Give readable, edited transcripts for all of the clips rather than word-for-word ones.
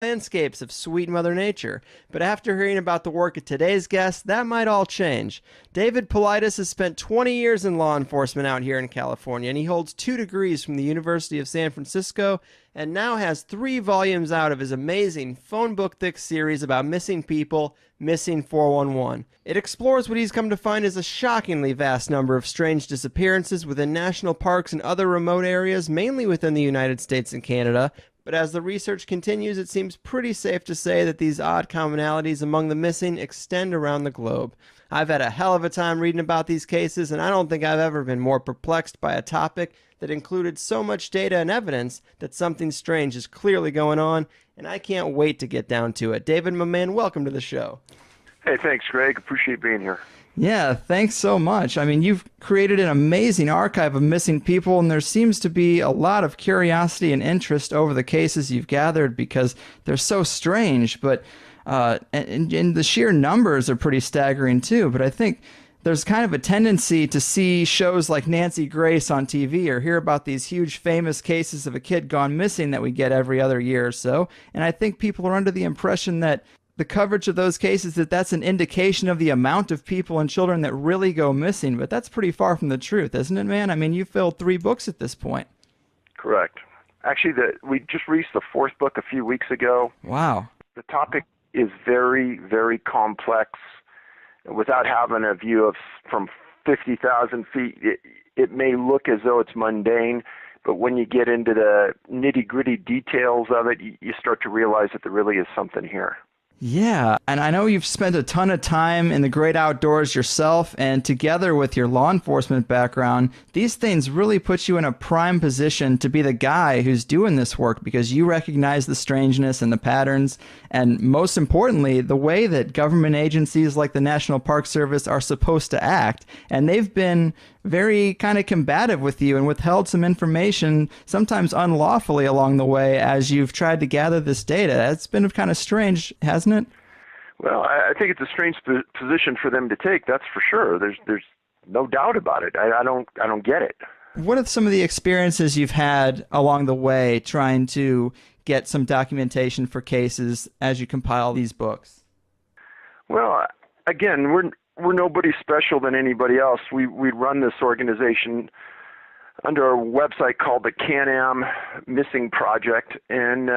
landscapes of sweet Mother Nature. But after hearing about the work of today's guest, that might all change. David Paulides has spent 20 years in law enforcement out here in California, and he holds 2 degrees from the University of San Francisco and now has 3 volumes out of his amazing phone book thick series about missing people, Missing 411. It explores what he's come to find is a shockingly vast number of strange disappearances within national parks and other remote areas, mainly within the United States and Canada. But as the research continues, it seems pretty safe to say that these odd commonalities among the missing extend around the globe. I've had a hell of a time reading about these cases, and I don't think I've ever been more perplexed by a topic that included so much data and evidence that something strange is clearly going on, and I can't wait to get down to it. David, my man, welcome to the show. Hey, thanks, Greg. Appreciate being here. Yeah, thanks so much. I mean, you've created an amazing archive of missing people, and there seems to be a lot of curiosity and interest over the cases you've gathered because they're so strange, but and the sheer numbers are pretty staggering too. But I think there's kind of a tendency to see shows like Nancy Grace on TV or hear about these huge famous cases of a kid gone missing that we get every other year or so. And I think people are under the impression that the coverage of those cases, that's an indication of the amount of people and children that really go missing. But that's pretty far from the truth, isn't it, man? I mean, you filled 3 books at this point. Correct. Actually, we just released the 4th book a few weeks ago. Wow. The topic is very, very complex. Without having a view of from 50,000 feet, it may look as though it's mundane, but when you get into the nitty-gritty details of it, you start to realize that there really is something here. Yeah, and I know you've spent a ton of time in the great outdoors yourself, and together with your law enforcement background, these things really put you in a prime position to be the guy who's doing this work because you recognize the strangeness and the patterns, and most importantly, the way that government agencies like the National Park Service are supposed to act, and they've been very kind of combative with you and withheld some information, sometimes unlawfully along the way, as you've tried to gather this data. It's been kind of strange, hasn't it? Well, I think it's a strange position for them to take. That's for sure. There's no doubt about it. I don't get it. What are some of the experiences you've had along the way trying to get some documentation for cases as you compile these books? Well, again, we're nobody special than anybody else. We run this organization under a website called the Can-Am Missing Project, and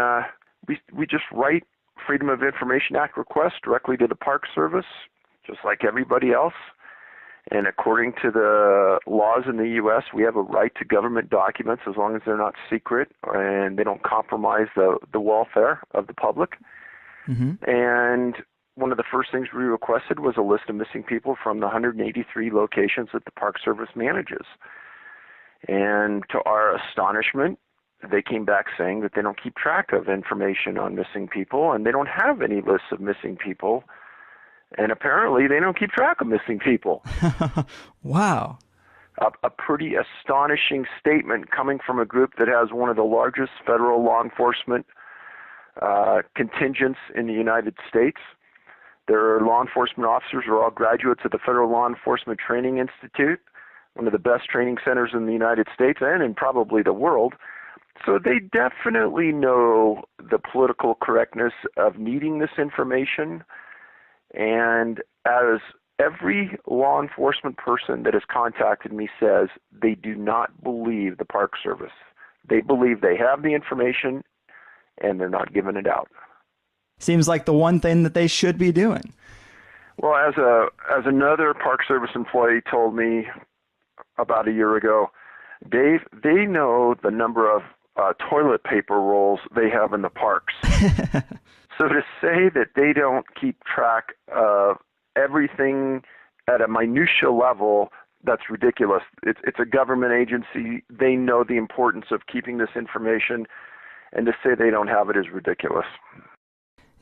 we just write Freedom of Information Act requests directly to the Park Service, just like everybody else. And according to the laws in the U.S., we have a right to government documents as long as they're not secret and they don't compromise the welfare of the public. Mm-hmm. And one of the first things we requested was a list of missing people from the 183 locations that the Park Service manages. And to our astonishment, they came back saying that they don't keep track of information on missing people, and they don't have any lists of missing people. And apparently they don't keep track of missing people. Wow. A pretty astonishing statement coming from a group that has one of the largest federal law enforcement contingents in the United States. Their law enforcement officers are all graduates of the Federal Law Enforcement Training Institute, one of the best training centers in the United States and in probably the world. So they definitely know the political correctness of needing this information. And as every law enforcement person that has contacted me says, they do not believe the Park Service. They believe they have the information and they're not giving it out. Seems like the one thing that they should be doing. Well, as another Park Service employee told me about a year ago, Dave, they know the number of toilet paper rolls they have in the parks. So to say that they don't keep track of everything at a minutia level, that's ridiculous. It's a government agency. They know the importance of keeping this information, and to say they don't have it is ridiculous.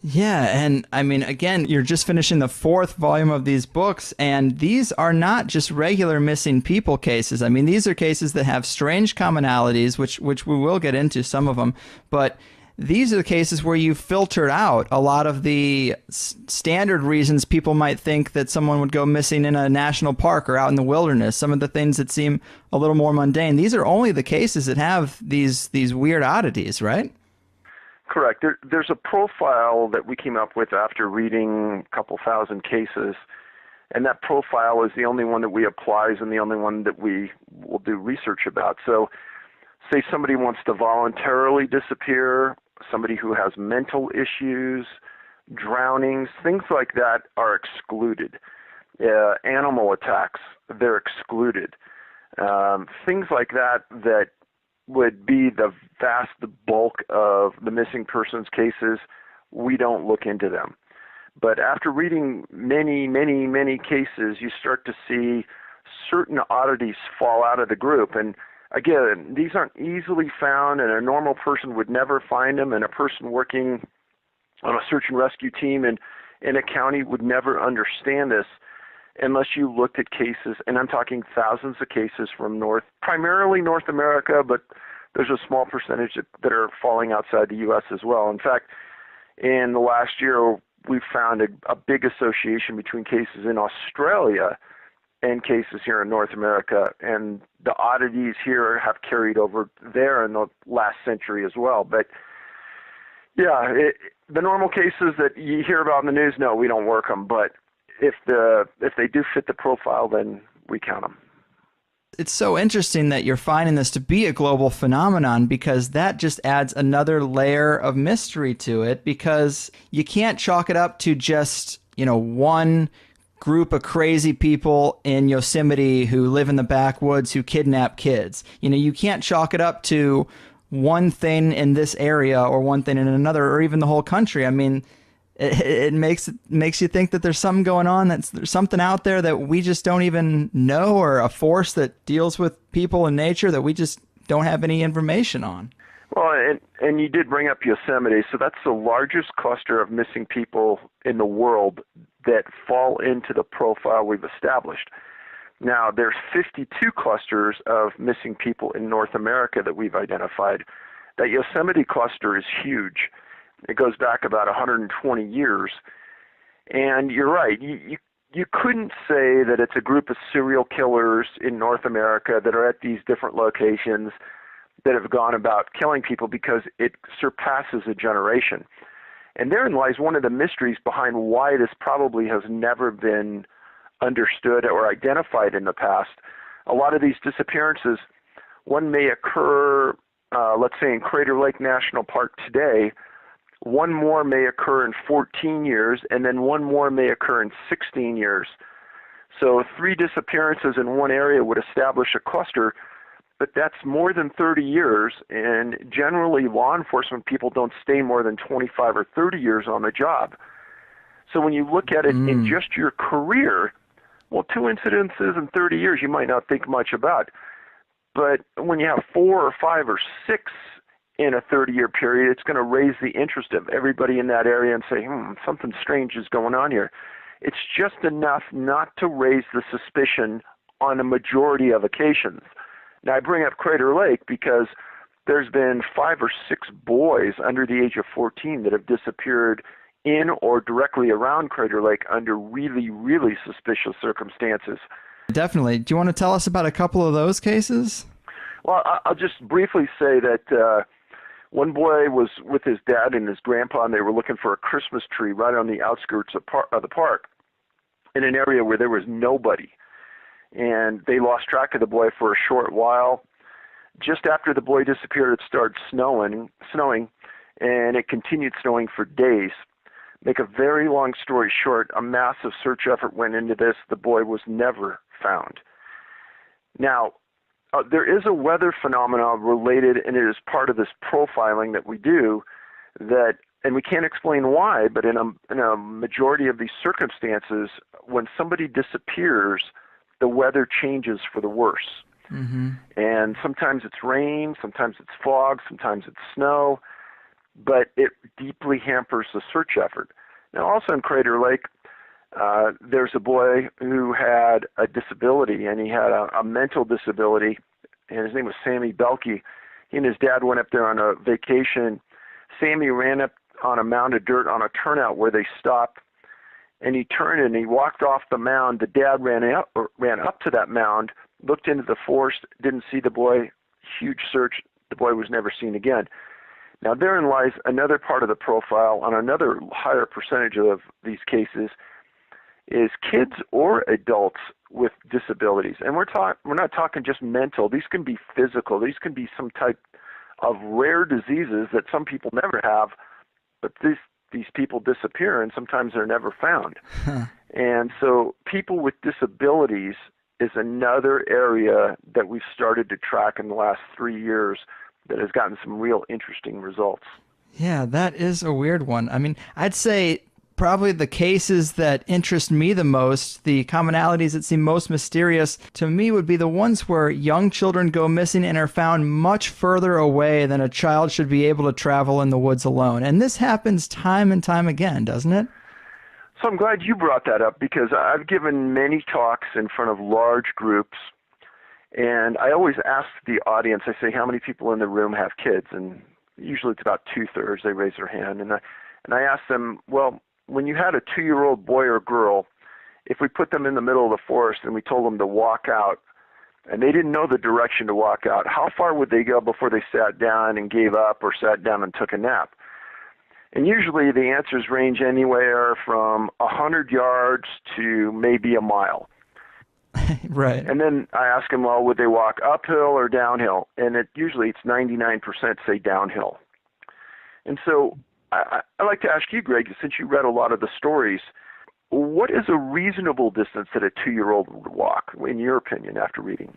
Yeah, and I mean, again, you're just finishing the 4th volume of these books, and these are not just regular missing people cases. I mean, these are cases that have strange commonalities, which we will get into some of them, but these are the cases where you filtered out a lot of the standard reasons people might think that someone would go missing in a national park or out in the wilderness, some of the things that seem a little more mundane. These are only the cases that have these weird oddities, right? Correct. There's a profile that we came up with after reading a couple thousand cases, and that profile is the only one that we applies and the only one that we will do research about. So say somebody wants to voluntarily disappear, somebody who has mental issues, drownings, things like that are excluded. Animal attacks, they're excluded. Things like that would be the vast bulk of the missing persons cases, we don't look into them. But after reading many, many, many cases, you start to see certain oddities fall out of the group. And again, these aren't easily found, and a normal person would never find them, and a person working on a search and rescue team in a county would never understand this unless you looked at cases, and I'm talking thousands of cases from primarily North America, but there's a small percentage that are falling outside the U.S. as well. In fact, in the last year, we've found a big association between cases in Australia and cases here in North America, and the oddities here have carried over there in the last century as well. But yeah, the normal cases that you hear about in the news, no, we don't work them, but if they do fit the profile, then we count them. It's so interesting that you're finding this to be a global phenomenon, because that just adds another layer of mystery to it, because you can't chalk it up to just, one group of crazy people in Yosemite who live in the backwoods who kidnap kids. You can't chalk it up to one thing in this area or one thing in another, or even the whole country. I mean, it makes you think that there's something going on, there's something out there that we just don't even know, or a force that deals with people and nature that we just don't have any information on. Well, and you did bring up Yosemite, so that's the largest cluster of missing people in the world that fall into the profile we've established. Now, there's 52 clusters of missing people in North America that we've identified. That Yosemite cluster is huge. It goes back about 120 years. And you're right, you couldn't say that it's a group of serial killers in North America that are at these different locations that have gone about killing people, because it surpasses a generation. And therein lies one of the mysteries behind why this probably has never been understood or identified in the past. A lot of these disappearances, one may occur, let's say in Crater Lake National Park today, one more may occur in 14 years, and then one more may occur in 16 years. So 3 disappearances in one area would establish a cluster, but that's more than 30 years, and generally law enforcement people don't stay more than 25 or 30 years on the job. So when you look at it in just your career, well, 2 incidences in 30 years you might not think much about. But when you have 4 or 5 or 6 in a 30-year period, it's going to raise the interest of everybody in that area and say, something strange is going on here. It's just enough not to raise the suspicion on a majority of occasions. Now, I bring up Crater Lake because there's been 5 or 6 boys under the age of 14 that have disappeared in or directly around Crater Lake under really, really suspicious circumstances. Definitely. Do you want to tell us about a couple of those cases? Well, I'll just briefly say that one boy was with his dad and his grandpa, and they were looking for a Christmas tree right on the outskirts of the park in an area where there was nobody. And they lost track of the boy for a short while. Just after the boy disappeared, it started snowing, and it continued snowing for days. Make a very long story short, a massive search effort went into this. The boy was never found. Now, there is a weather phenomenon related, and it is part of this profiling that we do, that, and we can't explain why, but in a majority of these circumstances, when somebody disappears, the weather changes for the worse. Mm-hmm. And sometimes it's rain, sometimes it's fog, sometimes it's snow, but it deeply hampers the search effort. Now, also in Crater Lake, there's a boy who had a disability, and he had a mental disability, and his name was Sammy Belkey. He and his dad went up there on a vacation. Sammy ran up on a mound of dirt on a turnout where they stopped, and he turned and he walked off the mound. The dad ran up to that mound, looked into the forest, didn't see the boy. Huge search. The boy was never seen again. Now, therein lies another part of the profile on another higher percentage of these cases is kids or adults with disabilities. And we're not talking just mental. These can be physical. These can be some type of rare diseases that some people never have, but these people disappear and sometimes they're never found. And so people with disabilities is another area that we've started to track in the last 3 years that has gotten some real interesting results. Yeah, that is a weird one. I mean, I'd say probably the cases that interest me the most, the commonalities that seem most mysterious to me would be the ones where young children go missing and are found much further away than a child should be able to travel in the woods alone. And this happens time and time again, doesn't it? So I'm glad you brought that up because I've given many talks in front of large groups, and I always ask the audience, I say, how many people in the room have kids? And usually it's about 2/3, they raise their hand. And I ask them, well, when you had a 2-year-old boy or girl, if we put them in the middle of the forest and we told them to walk out, and they didn't know the direction to walk out, how far would they go before they sat down and gave up or sat down and took a nap? And usually the answers range anywhere from 100 yards to maybe a mile. Right. And then I ask them, well, would they walk uphill or downhill? And usually it's 99% say downhill. And so I'd like to ask you, Greg, since you read a lot of the stories, what is a reasonable distance that a 2-year-old would walk, in your opinion, after reading?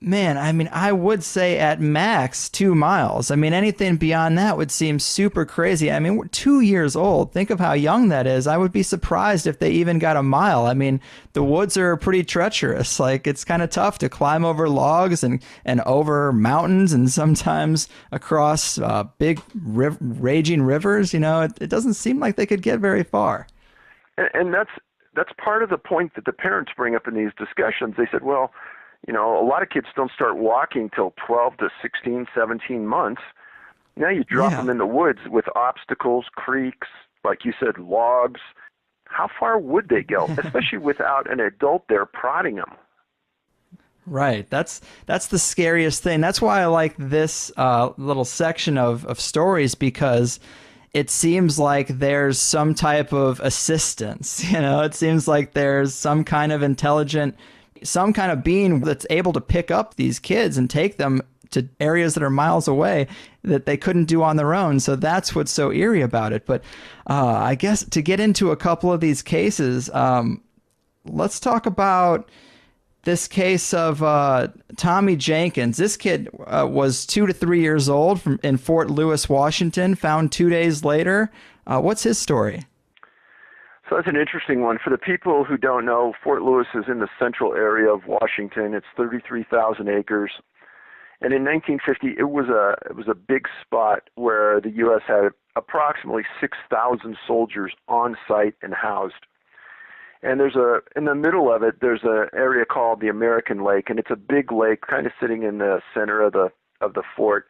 Man, I mean, I would say at max 2 miles. I mean, anything beyond that would seem super crazy. I mean, we're 2 years old. Think of how young that is. I would be surprised if they even got a mile. I mean, the woods are pretty treacherous. Like, it's kind of tough to climb over logs and over mountains and sometimes across big raging rivers. You know, it doesn't seem like they could get very far. And that's part of the point that the parents bring up in these discussions. They said, well, you know, a lot of kids don't start walking till 12 to 16, 17 months. Now you drop them in the woods with obstacles, creeks, like you said, logs. How far would they go, especially without an adult there prodding them? Right. That's the scariest thing. That's why I like this little section of stories, because it seems like there's some type of assistance. You know, it seems like there's some kind of intelligent, some kind of being that's able to pick up these kids and take them to areas that are miles away that they couldn't do on their own. So that's what's so eerie about it. But I guess to get into a couple of these cases, let's talk about this case of Tommy Jenkins. This kid was 2 to 3 years old in Fort Lewis, Washington, found 2 days later. What's his story? So that's an interesting one. For the people who don't know, Fort Lewis is in the central area of Washington. It's 33,000 acres. And in 1950, it was a big spot where the U.S. had approximately 6,000 soldiers on site and housed. And in the middle of it, there's an area called the American Lake, and it's a big lake kind of sitting in the center of the fort.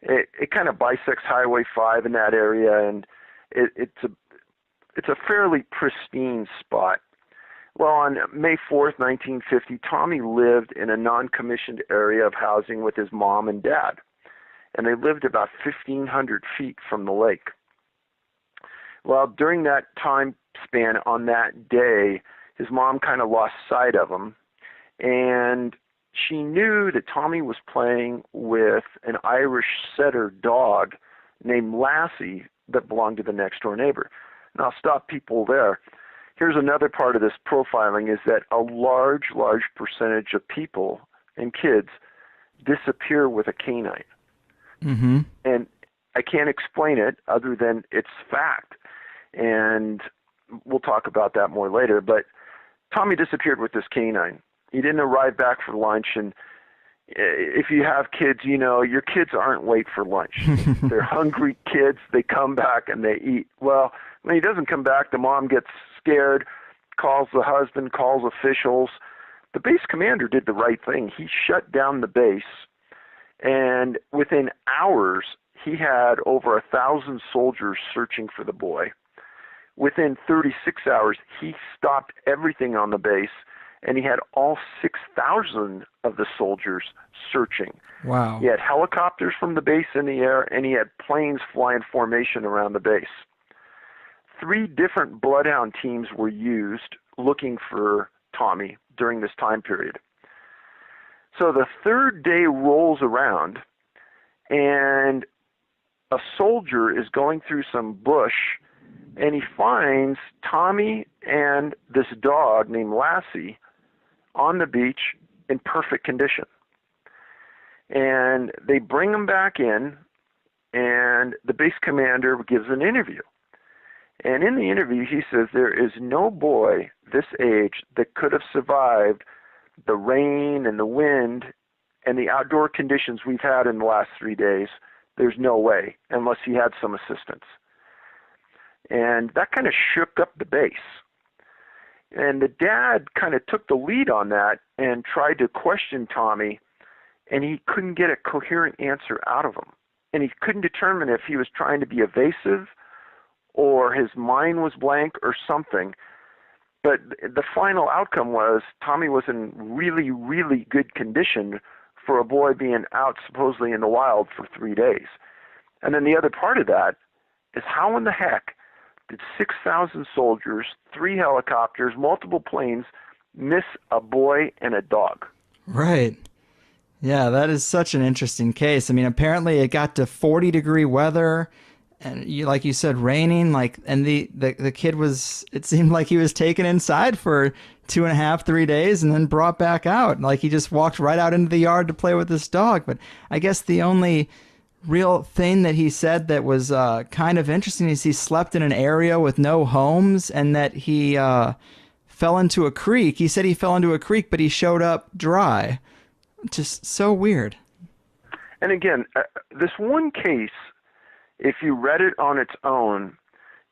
It kind of bisects Highway 5 in that area, and it's a fairly pristine spot. Well, on May 4th, 1950, Tommy lived in a non-commissioned area of housing with his mom and dad, and they lived about 1,500 feet from the lake. Well, during that time span on that day, his mom kind of lost sight of him, and she knew that Tommy was playing with an Irish setter dog named Lassie that belonged to the next door neighbor. And I'll stop people there. Here's another part of this profiling is that a large percentage of people and kids disappear with a canine. Mm-hmm. And I can't explain it other than it's fact. And we'll talk about that more later. But Tommy disappeared with this canine. He didn't arrive back for lunch. And if you have kids, you know, your kids aren't late for lunch. They're hungry kids. They come back and they eat. Well, when he doesn't come back, the mom gets scared, calls the husband, calls officials. The base commander did the right thing. He shut down the base, and within hours, he had over 1,000 soldiers searching for the boy. Within 36 hours, he stopped everything on the base and he had all 6,000 of the soldiers searching. Wow. He had helicopters from the base in the air, and he had planes fly in formation around the base. 3 different bloodhound teams were used looking for Tommy during this time period. So the 3rd day rolls around, and a soldier is going through some bush, and he finds Tommy and this dog named Lassie on the beach in perfect condition. And they bring him back in, and the base commander gives an interview. And in the interview, he says there is no boy this age that could have survived the rain and the wind and the outdoor conditions we've had in the last 3 days. There's no way, unless he had some assistance. And that kind of shook up the base. And the dad kind of took the lead on that and tried to question Tommy, and he couldn't get a coherent answer out of him. And he couldn't determine if he was trying to be evasive or his mind was blank or something. But the final outcome was Tommy was in really, really good condition for a boy being out supposedly in the wild for 3 days. And then the other part of that is how in the heck did 6,000 soldiers, 3 helicopters, multiple planes miss a boy and a dog? Right. Yeah, that is such an interesting case. I mean, apparently it got to 40-degree weather, and like you said, raining. And the kid was. It seemed like he was taken inside for 2.5, 3 days, and then brought back out. Like he just walked right out into the yard to play with this dog. But I guess the only real thing that he said that was kind of interesting is he slept in an area with no homes, and that he fell into a creek. He said he fell into a creek, but he showed up dry. Just so weird. And again, this one case, if you read it on its own,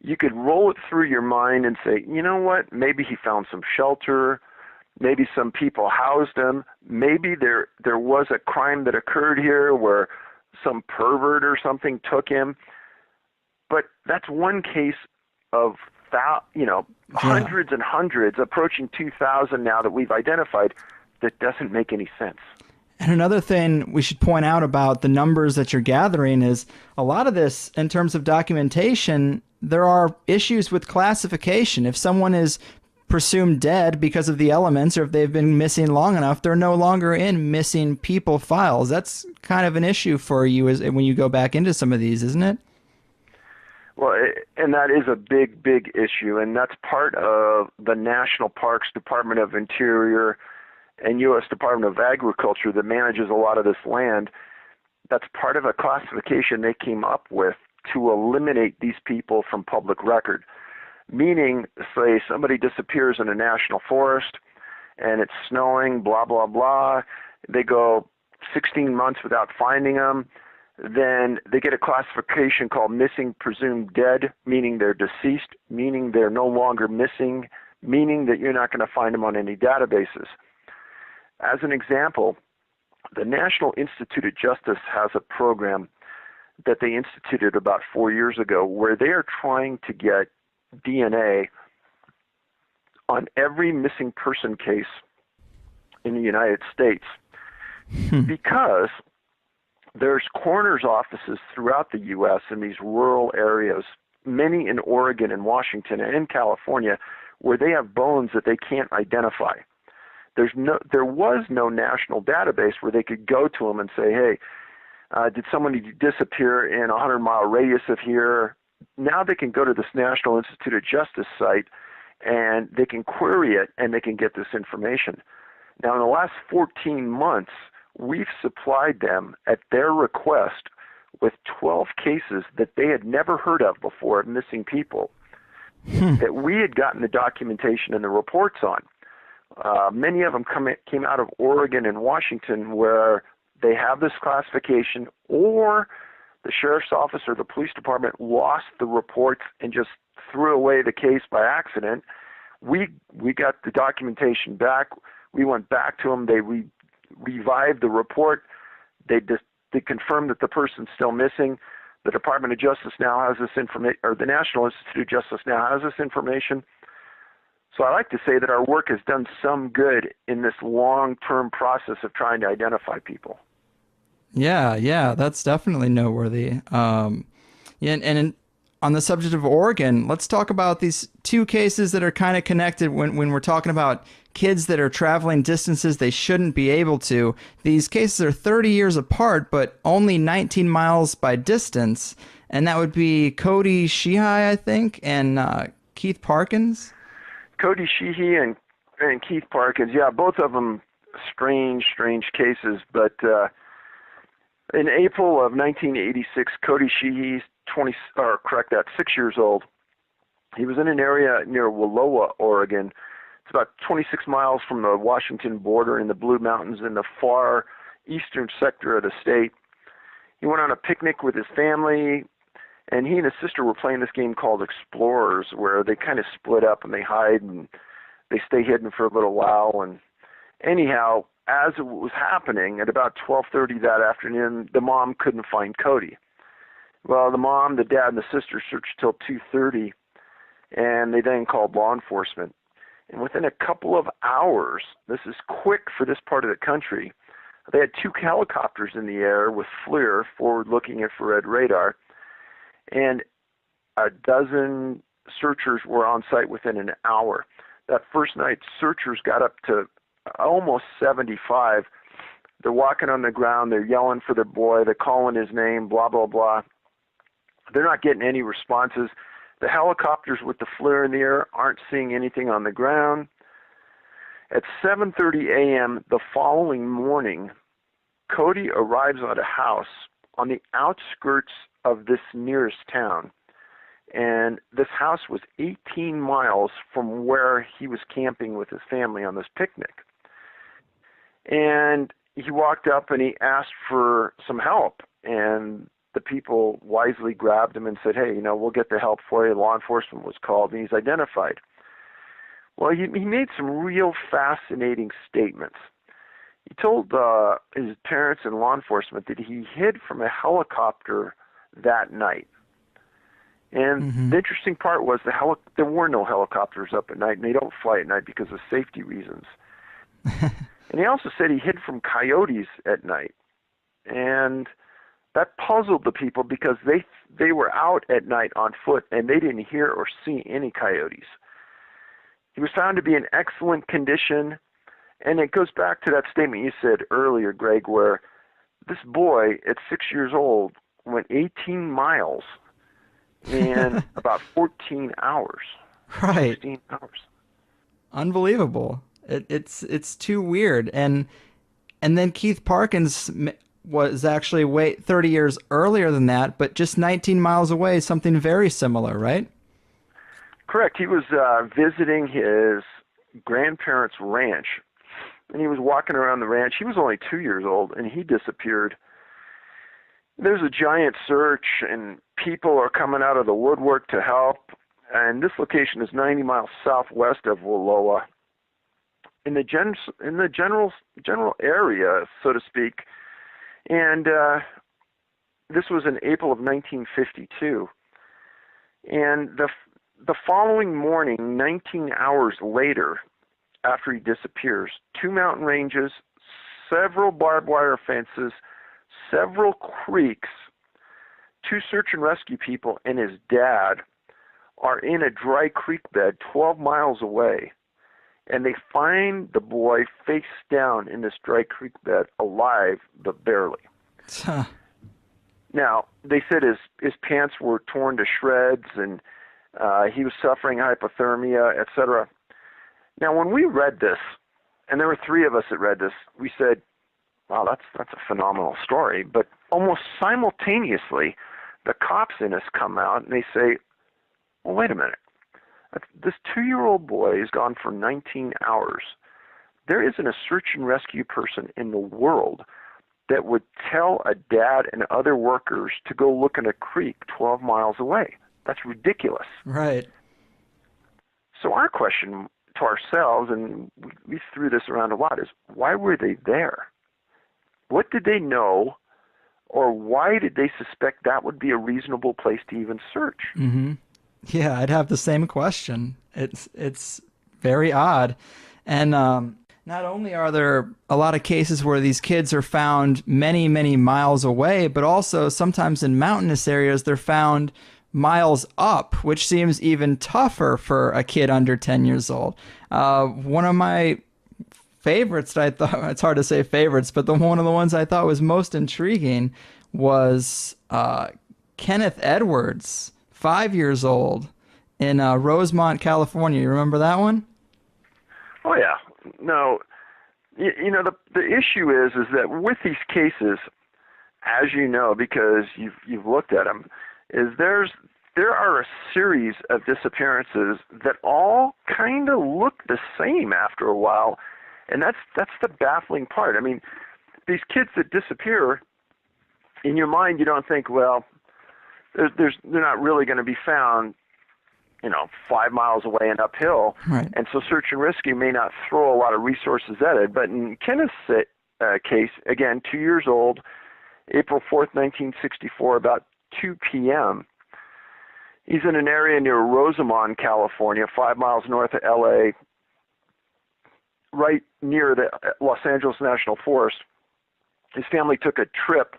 you could roll it through your mind and say, you know what, maybe he found some shelter, maybe some people housed him, maybe there was a crime that occurred here where some pervert or something took him. But that's one case of hundreds and hundreds, approaching 2,000 now that we've identified, that doesn't make any sense. And another thing we should point out about the numbers that you're gathering is a lot of this, in terms of documentation, there are issues with classification. If someone is presumed dead because of the elements, or if they've been missing long enough, they're no longer in missing people files. That's kind of an issue for you when you go back into some of these, isn't it? Well, and that is a big, big issue, and that's part of the National Parks, Department of Interior, and U.S. Department of Agriculture that manages a lot of this land. That's part of a classification they came up with to eliminate these people from public record. Meaning, say somebody disappears in a national forest and it's snowing, blah, blah, blah. They go 16 months without finding them. Then they get a classification called missing presumed dead, meaning they're deceased, meaning they're no longer missing, meaning that you're not going to find them on any databases. As an example, the National Institute of Justice has a program that they instituted about 4 years ago where they are trying to get DNA on every missing person case in the United States because there's coroner's offices throughout the U.S. in these rural areas, many in Oregon and Washington and in California, where they have bones that they can't identify. There was no national database where they could go to them and say, hey, did somebody disappear in a 100-mile radius of here? Now they can go to this National Institute of Justice site and they can query it and they can get this information. Now, in the last 14 months, we've supplied them at their request with 12 cases that they had never heard of before of missing people that we had gotten the documentation and the reports on. Many of them came out of Oregon and Washington where they have this classification, or the sheriff's office or the police department lost the reports and just threw away the case by accident. We got the documentation back. We went back to them. They revived the report. They confirmed that the person's still missing. The Department of Justice now has this information, or the National Institute of Justice now has this information. So I like to say that our work has done some good in this long-term process of trying to identify people. Yeah, that's definitely noteworthy. Yeah, on the subject of Oregon, let's talk about these two cases that are kind of connected when we're talking about kids that are traveling distances they shouldn't be able to. These cases are 30 years apart, but only 19 miles by distance, and that would be Cody Sheehy, I think, and Keith Parkins. Cody Sheehy and Keith Parkins, yeah, both of them strange cases, but in April of 1986, Cody Sheehy's 6 years old. He was in an area near Wallowa, Oregon. It's about 26 miles from the Washington border in the Blue Mountains in the far eastern sector of the state. He went on a picnic with his family, and he and his sister were playing this game called Explorers, where they kind of split up and they hide and they stay hidden for a little while. And anyhow, as it was happening, at about 12:30 that afternoon, the mom couldn't find Cody. Well, the mom, the dad, and the sister searched till 2:30, and they then called law enforcement. And within a couple of hours, this is quick for this part of the country, they had 2 helicopters in the air with FLIR, forward-looking infrared radar, and a dozen searchers were on site within an hour. That first night, searchers got up to almost 75. They're walking on the ground, they're yelling for their boy, they're calling his name, blah, blah, blah. They're not getting any responses. The helicopters with the FLIR in the air aren't seeing anything on the ground. At 7:30 a.m. the following morning, Cody arrives at a house on the outskirts of this nearest town. And this house was 18 miles from where he was camping with his family on this picnic. And he walked up and he asked for some help. And the people wisely grabbed him and said, hey, we'll get the help for you. Law enforcement was called, and he's identified. Well, he made some real fascinating statements. He told his parents and law enforcement that he hid from a helicopter that night. And the interesting part was there were no helicopters up at night, and they don't fly at night because of safety reasons. And he also said he hid from coyotes at night. And that puzzled the people because they were out at night on foot, and they didn't hear or see any coyotes. He was found to be in excellent condition, and it goes back to that statement you said earlier, Greg, where this boy at 6 years old went 18 miles in about 14 hours. Right. 16 hours. Unbelievable. It's too weird. And then Keith Parkins was actually 30 years earlier than that, but just 19 miles away, something very similar, right? Correct. He was visiting his grandparents' ranch, and he was walking around the ranch. He was only 2 years old, and he disappeared. There's a giant search, and people are coming out of the woodwork to help. And this location is 90 miles southwest of Wallowa. In the general area, so to speak. And this was in April of 1952. And the following morning, 19 hours later, after he disappears, 2 mountain ranges, several barbed wire fences, several creeks, 2 search and rescue people and his dad are in a dry creek bed 12 miles away, and they find the boy face down in this dry creek bed, alive but barely. Now, they said his pants were torn to shreds, and he was suffering hypothermia, etc. Now, when we read this, and there were 3 of us that read this, we said, wow, that's a phenomenal story. But almost simultaneously, the cops in us come out and they say, well, wait a minute. This 2-year-old boy is gone for 19 hours. There isn't a search and rescue person in the world that would tell a dad and other workers to go look in a creek 12 miles away. That's ridiculous. Right. So our question to ourselves, and we threw this around a lot, is why were they there? What did they know, or why did they suspect that would be a reasonable place to even search? Mm-hmm. Yeah, I'd have the same question. It's Very odd. And not only are there a lot of cases where these kids are found many, many miles away, but also sometimes in mountainous areas they're found miles up, which seems even tougher for a kid under 10 years old. One of my favorites that I thought, it's hard to say favorites, but one of the ones I thought was most intriguing was Kenneth Edwards, 5 years old, in Rosemont, California. You remember that one? Oh yeah. No, the issue is that with these cases, as you know, because you've looked at them, is there are a series of disappearances that all kind of look the same after a while, and that's the baffling part. I mean, these kids that disappear, in your mind, you don't think, well, they're not really going to be found, 5 miles away and uphill. Right. And so search and rescue may not throw a lot of resources at it. But in Kenneth's case, again, 2 years old, April 4th, 1964, about 2 p.m., he's in an area near Rosamond, California, 5 miles north of L.A., right near the Los Angeles National Forest. His family took a trip,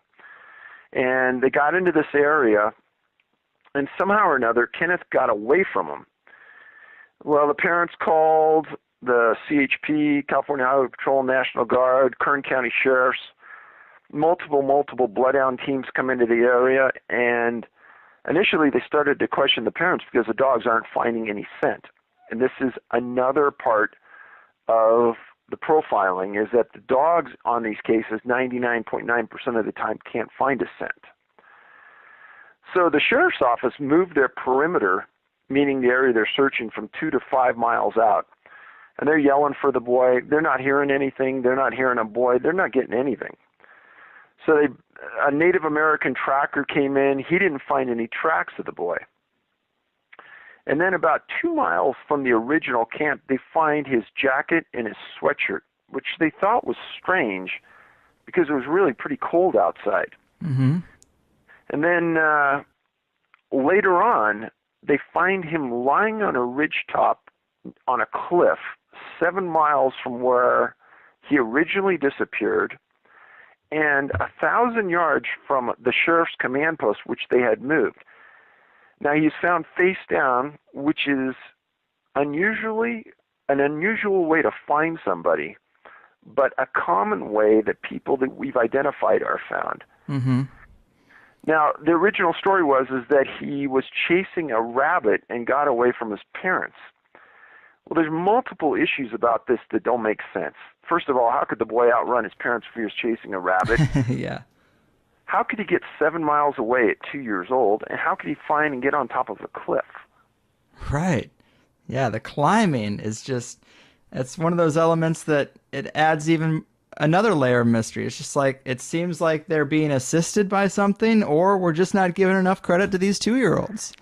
and they got into this area, and somehow or another, Kenneth got away from them. Well, the parents called the CHP, California Highway Patrol, National Guard, Kern County Sheriffs. Multiple bloodhound teams come into the area, and initially they started to question the parents because the dogs aren't finding any scent. And this is another part of the profiling, is that the dogs on these cases 99.9% of the time can't find a scent. So the sheriff's office moved their perimeter, meaning the area they're searching, from 2 to 5 miles out. And they're yelling for the boy. They're not hearing anything. They're not hearing a boy. They're not getting anything. So a Native American tracker came in. He didn't find any tracks of the boy. And then about 2 miles from the original camp, they find his jacket and his sweatshirt, which they thought was strange because it was really pretty cold outside. Mm-hmm. And then later on, they find him lying on a ridgetop on a cliff 7 miles from where he originally disappeared and 1,000 yards from the sheriff's command post, which they had moved. Now, he's found face down, which is an unusual way to find somebody, but a common way that people that we've identified are found. Mm-hmm. Now, the original story was that he was chasing a rabbit and got away from his parents. Well, there's multiple issues about this that don't make sense. First of all, how could the boy outrun his parents if he was chasing a rabbit? Yeah. How could he get 7 miles away at 2 years old, and how could he find and get on top of a cliff? Right. Yeah, the climbing is just, it's one of those elements that it adds even another layer of mystery. It's just like, it seems like they're being assisted by something, or we're just not giving enough credit to these 2-year-olds.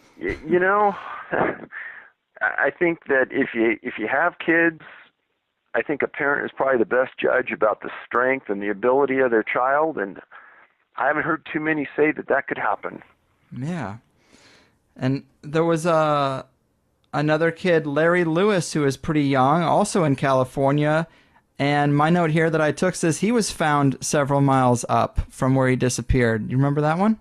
I think that if you have kids, I think a parent is probably the best judge about the strength and the ability of their child, and I haven't heard too many say that could happen. Yeah. And there was another kid, Larry Lewis, who is pretty young, also in California. And my note here that I took says he was found several miles up from where he disappeared. You remember that one?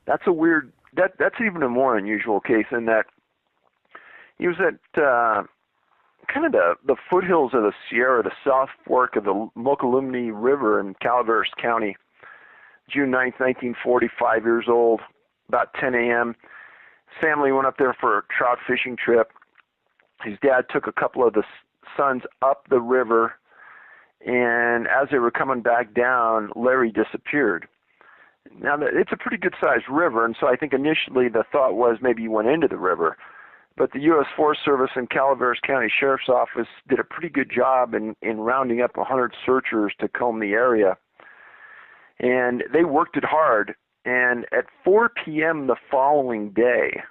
That's a weird, that's even a more unusual case in that he was at kind of the foothills of the Sierra, the South Fork of the Mokelumne River in Calaveras County, June 9th, 1940, 5 years old, about 10 a.m. His family went up there for a trout fishing trip. His dad took a couple of the sons up the river, and as they were coming back down, Larry disappeared. Now, it's a pretty good-sized river, and so I think initially the thought was maybe he went into the river. But the U.S. Forest Service and Calaveras County Sheriff's Office did a pretty good job in rounding up 100 searchers to comb the area. And they worked it hard. And at 4 p.m. the following day,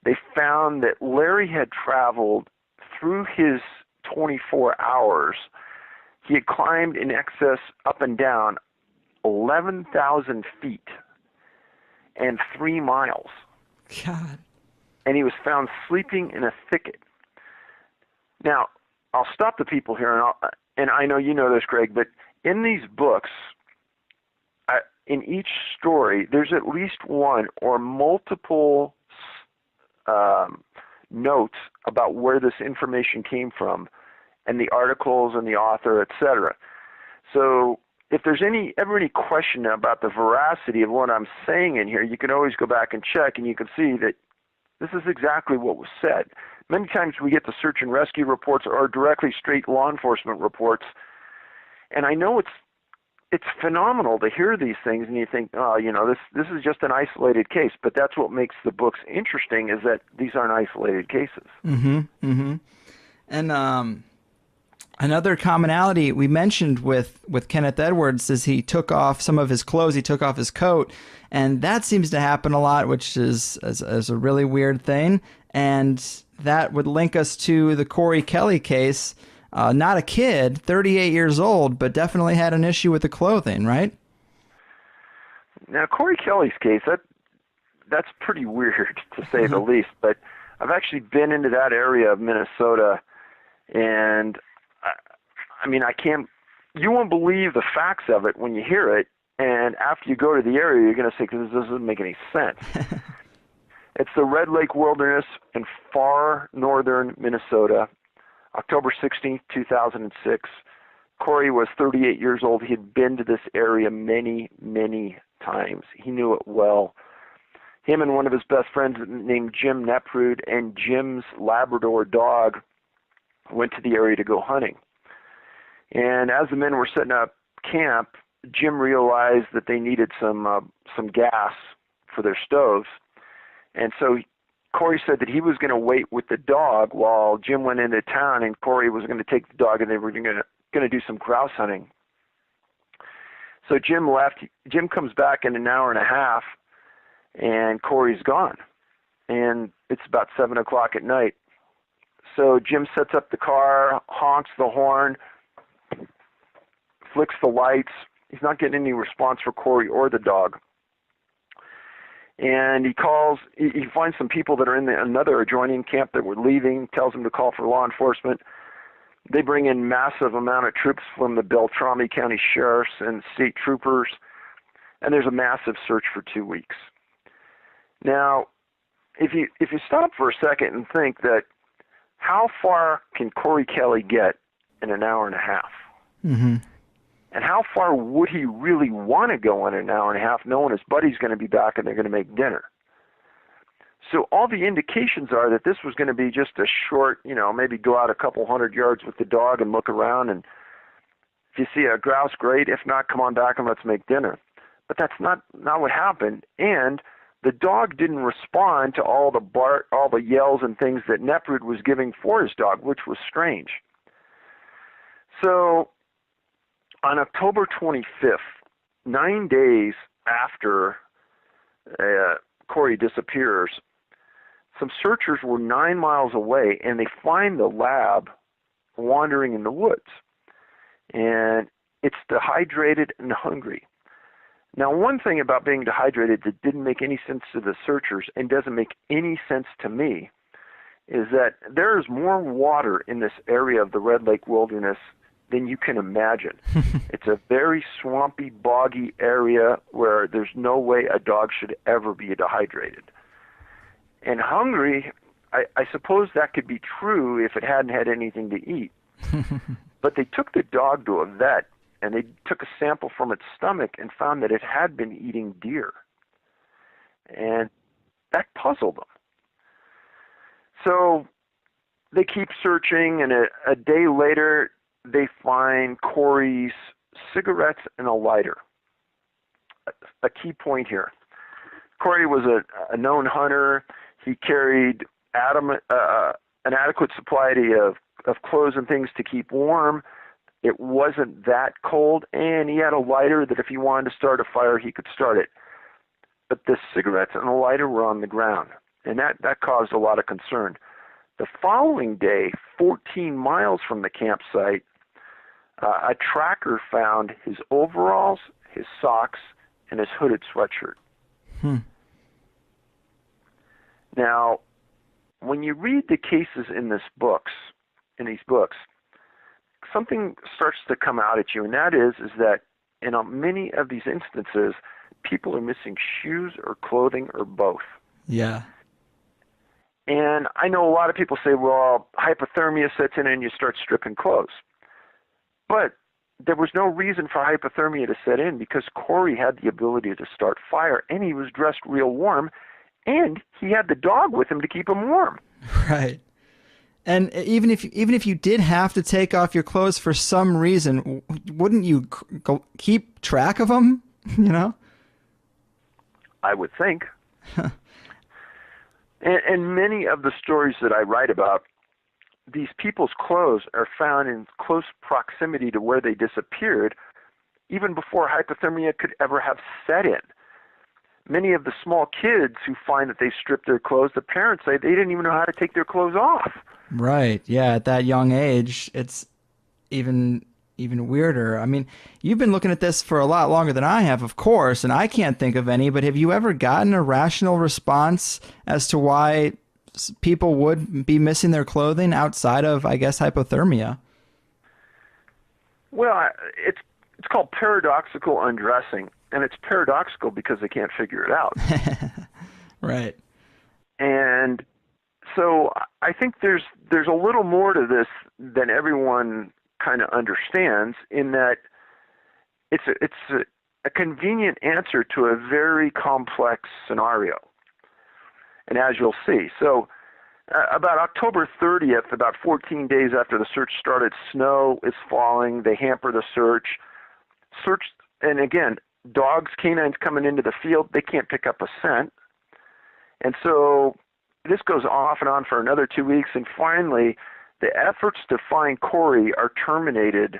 they found that Larry had traveled through his 24 hours. He had climbed in excess up and down 11,000 feet and 3 miles. God. And he was found sleeping in a thicket. Now, I'll stop the people here, and I know you know this, Greg, but in these books, in each story, there's at least one or multiple notes about where this information came from, and the articles and the author, etc. So if there's ever any question about the veracity of what I'm saying in here, you can always go back and check, and you can see that this is exactly what was said. Many times we get the search and rescue reports or directly straight law enforcement reports, and I know it's phenomenal to hear these things, and you think, oh, this is just an isolated case. But that's what makes the books interesting, is that these aren't isolated cases. Mm-hmm. Mm-hmm. And another commonality we mentioned with Kenneth Edwards is he took off some of his clothes, he took off his coat, and that seems to happen a lot, which is a really weird thing. And that would link us to the Corey Kelly case. Not a kid, 38 years old, but definitely had an issue with the clothing, right? Now, Corey Kelly's case, that's pretty weird, to say the least. But I've actually been into that area of Minnesota, and you won't believe the facts of it when you hear it, and after you go to the area, you're going to say, this doesn't make any sense. It's the Red Lake Wilderness in far northern Minnesota. October 16th, 2006. Corey was 38 years old. He had been to this area many, many times. He knew it well. Him and one of his best friends named Jim Neprud and Jim's Labrador dog went to the area to go hunting. And as the men were setting up camp, Jim realized that they needed some gas for their stoves. And so Corey said that he was going to wait with the dog while Jim went into town, and Corey was going to take the dog, and they were going to do some grouse hunting. So Jim left. Jim comes back in an hour and a half, and Corey's gone. And it's about 7 o'clock at night. So Jim sets up the car, honks the horn, flicks the lights. He's not getting any response for Corey or the dog. And he finds some people that are in another adjoining camp that were leaving, tells them to call for law enforcement. They bring in massive amount of troops from the Beltrami County Sheriffs and state troopers, and there's a massive search for 2 weeks. Now, if you stop for a second and think that how far can Corey Kelly get in an hour and a half? Mm-hmm. And how far would he really want to go in an hour and a half knowing his buddy's going to be back and they're going to make dinner? So all the indications are that this was going to be just a short, maybe go out a couple 100 yards with the dog and look around, and if you see a grouse, great. If not, come on back and let's make dinner. But that's not what happened. And the dog didn't respond to all the yells and things that Neprud was giving for his dog, which was strange. So on October 25th, 9 days after Corey disappears, some searchers were 9 miles away, and they find the lab wandering in the woods. And it's dehydrated and hungry. Now, one thing about being dehydrated that didn't make any sense to the searchers and doesn't make any sense to me is that there is more water in this area of the Red Lake Wilderness than you can imagine. It's a very swampy, boggy area where there's no way a dog should ever be dehydrated. And hungry, I suppose that could be true if it hadn't had anything to eat. But they took the dog to a vet, and they took a sample from its stomach and found that it had been eating deer. And that puzzled them. So they keep searching, and a day later, they find Corey's cigarettes and a lighter. A key point here. Corey was a known hunter. He carried an adequate supply of clothes and things to keep warm. It wasn't that cold, and he had a lighter that if he wanted to start a fire, he could start it. But the cigarettes and the lighter were on the ground, and that caused a lot of concern. The following day, 14 miles from the campsite, a tracker found his overalls, his socks, and his hooded sweatshirt. Now, when you read the cases in this books, in these books, something starts to come out at you, and that is that in many of these instances, people are missing shoes or clothing or both. Yeah. And I know a lot of people say, well, hypothermia sets in and you start stripping clothes. But there was no reason for hypothermia to set in because Corey had the ability to start fire, and he was dressed real warm, and he had the dog with him to keep him warm. Right. And even if you did have to take off your clothes for some reason, wouldn't you keep track of them, you know? I would think. And many of the stories that I write about, these people's clothes are found in close proximity to where they disappeared, even before hypothermia could ever have set in. Many of the small kids who find that they stripped their clothes, the parents say they didn't even know how to take their clothes off. Right. Yeah. At that young age, it's even weirder. I mean, you've been looking at this for a lot longer than I have, of course, and I can't think of any, but have you ever gotten a rational response as to why people would be missing their clothing outside of, I guess, hypothermia? Well, it's called paradoxical undressing, and it's paradoxical because they can't figure it out. Right. And so I think there's a little more to this than everyone kind of understands, in that it's a convenient answer to a very complex scenario. And as you'll see, so about October 30th, about 14 days after the search started, snow is falling. They hamper the search. And again, dogs, canines coming into the field, they can't pick up a scent. And so this goes off and on for another 2 weeks, and finally, the efforts to find Corey are terminated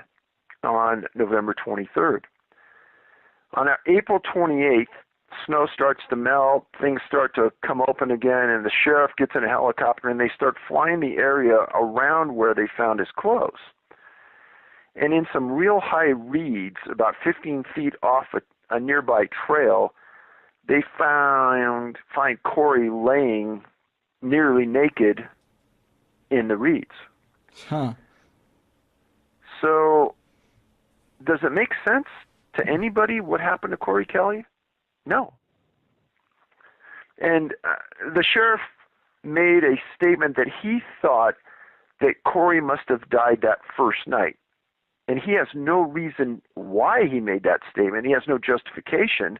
on November 23rd. On April 28th, snow starts to melt, things start to come open again, and the sheriff gets in a helicopter, and they start flying the area around where they found his clothes. And in some real high reeds, about 15 feet off a nearby trail, they find Corey laying nearly naked in the reeds. Huh. So, does it make sense to anybody what happened to Corey Kelly? No. And the sheriff made a statement that he thought that Corey must have died that first night. And he has no reason why he made that statement. He has no justification.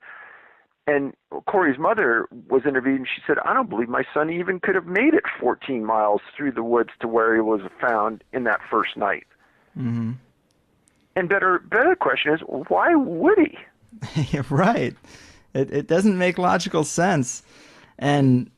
And Corey's mother was interviewed, and she said, I don't believe my son even could have made it 14 miles through the woods to where he was found in that first night. Mm-hmm. And better question is, why would he? Right. It doesn't make logical sense. And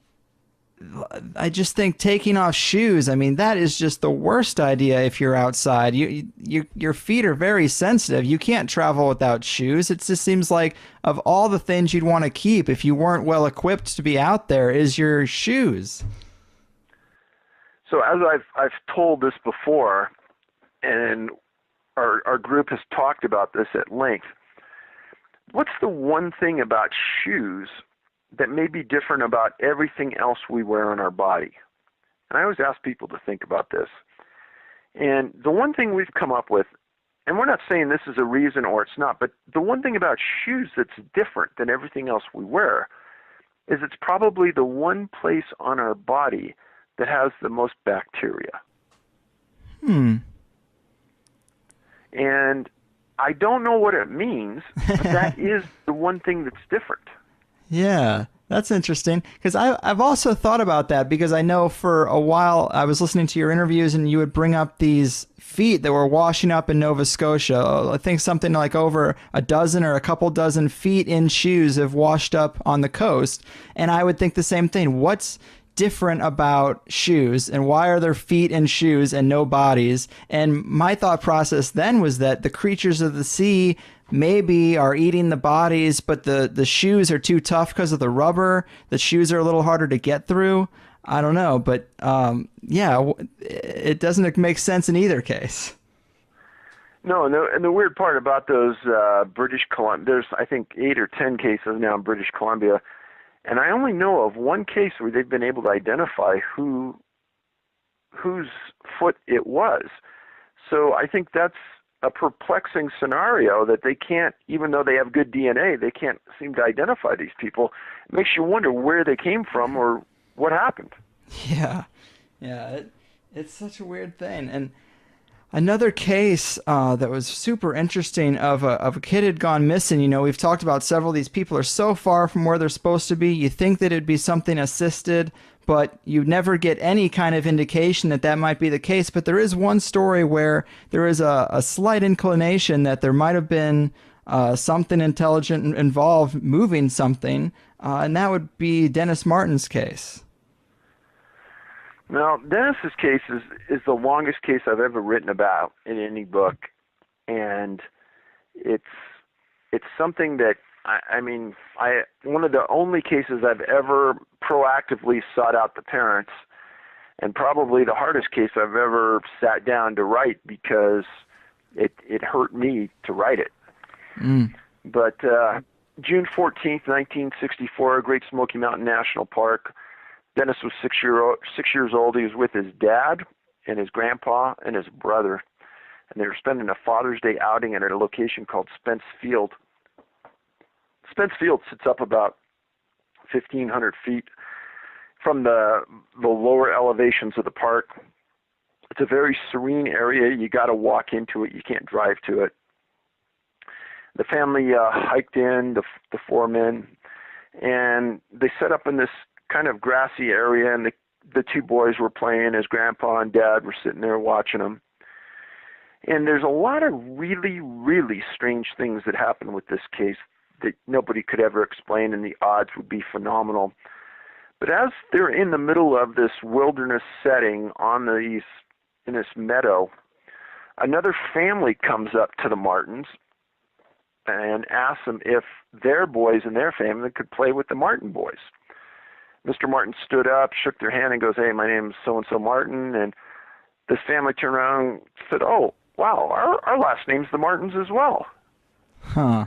I just think taking off shoes, I mean, that is just the worst idea if you're outside. Your feet are very sensitive. You can't travel without shoes. It just seems like of all the things you'd want to keep if you weren't well equipped to be out there is your shoes. So as I've told this before, and our group has talked about this at length, what's the one thing about shoes that may be different about everything else we wear on our body? And I always ask people to think about this. And the one thing we've come up with, and we're not saying this is a reason or it's not, but the one thing about shoes that's different than everything else we wear is it's probably the one place on our body that has the most bacteria. And I don't know what it means, but that is the one thing that's different. Yeah, that's interesting, because I've also thought about that, because I know for a while I was listening to your interviews and you would bring up these feet that were washing up in Nova Scotia. I think something like over a dozen or a couple dozen feet in shoes have washed up on the coast. And I would think the same thing. What's different about shoes, and why are there feet in shoes and no bodies? And my thought process then was that the creatures of the sea maybe are eating the bodies, but the shoes are too tough because of the rubber. The shoes are a little harder to get through. I don't know, but yeah, it doesn't make sense in either case. No, and the weird part about those British Columbia, there's I think 8 or 10 cases now in British Columbia, and I only know of one case where they've been able to identify who whose foot it was. So I think that's a perplexing scenario that they can't, even though they have good DNA, they can't seem to identify these people. It makes you wonder where they came from or what happened. Yeah, yeah, it's such a weird thing. And another case that was super interesting of a kid had gone missing. You know, we've talked about several of these people are so far from where they're supposed to be. You think that it'd be something assisted, but you never get any kind of indication that that might be the case. But there is one story where there is a slight inclination that there might have been something intelligent involved moving something, and that would be Dennis Martin's case. Now, Dennis's case is the longest case I've ever written about in any book, and it's something that one of the only cases I've ever proactively sought out the parents, and probably the hardest case I've ever sat down to write because it hurt me to write it. But June 14th, 1964, Great Smoky Mountain National Park. Dennis was 6 years old. He was with his dad and his grandpa and his brother, and they were spending a Father's Day outing at a location called Spence Field. Spence Field sits up about 1,500 feet from the lower elevations of the park. It's a very serene area. You got to walk into it. You can't drive to it. The family hiked in, the four men, and they set up in this kind of grassy area, and the two boys were playing. His grandpa and dad were sitting there watching them. And there's a lot of really, really strange things that happen with this case that nobody could ever explain, and the odds would be phenomenal. But as they're in the middle of this wilderness setting in this meadow, another family comes up to the Martins and asks them if their boys and their family could play with the Martin boys. Mr. Martin stood up, shook their hand, and goes, "Hey, my name's so-and-so Martin." And this family turned around and said, "Oh, wow, our last name's the Martins as well." Huh.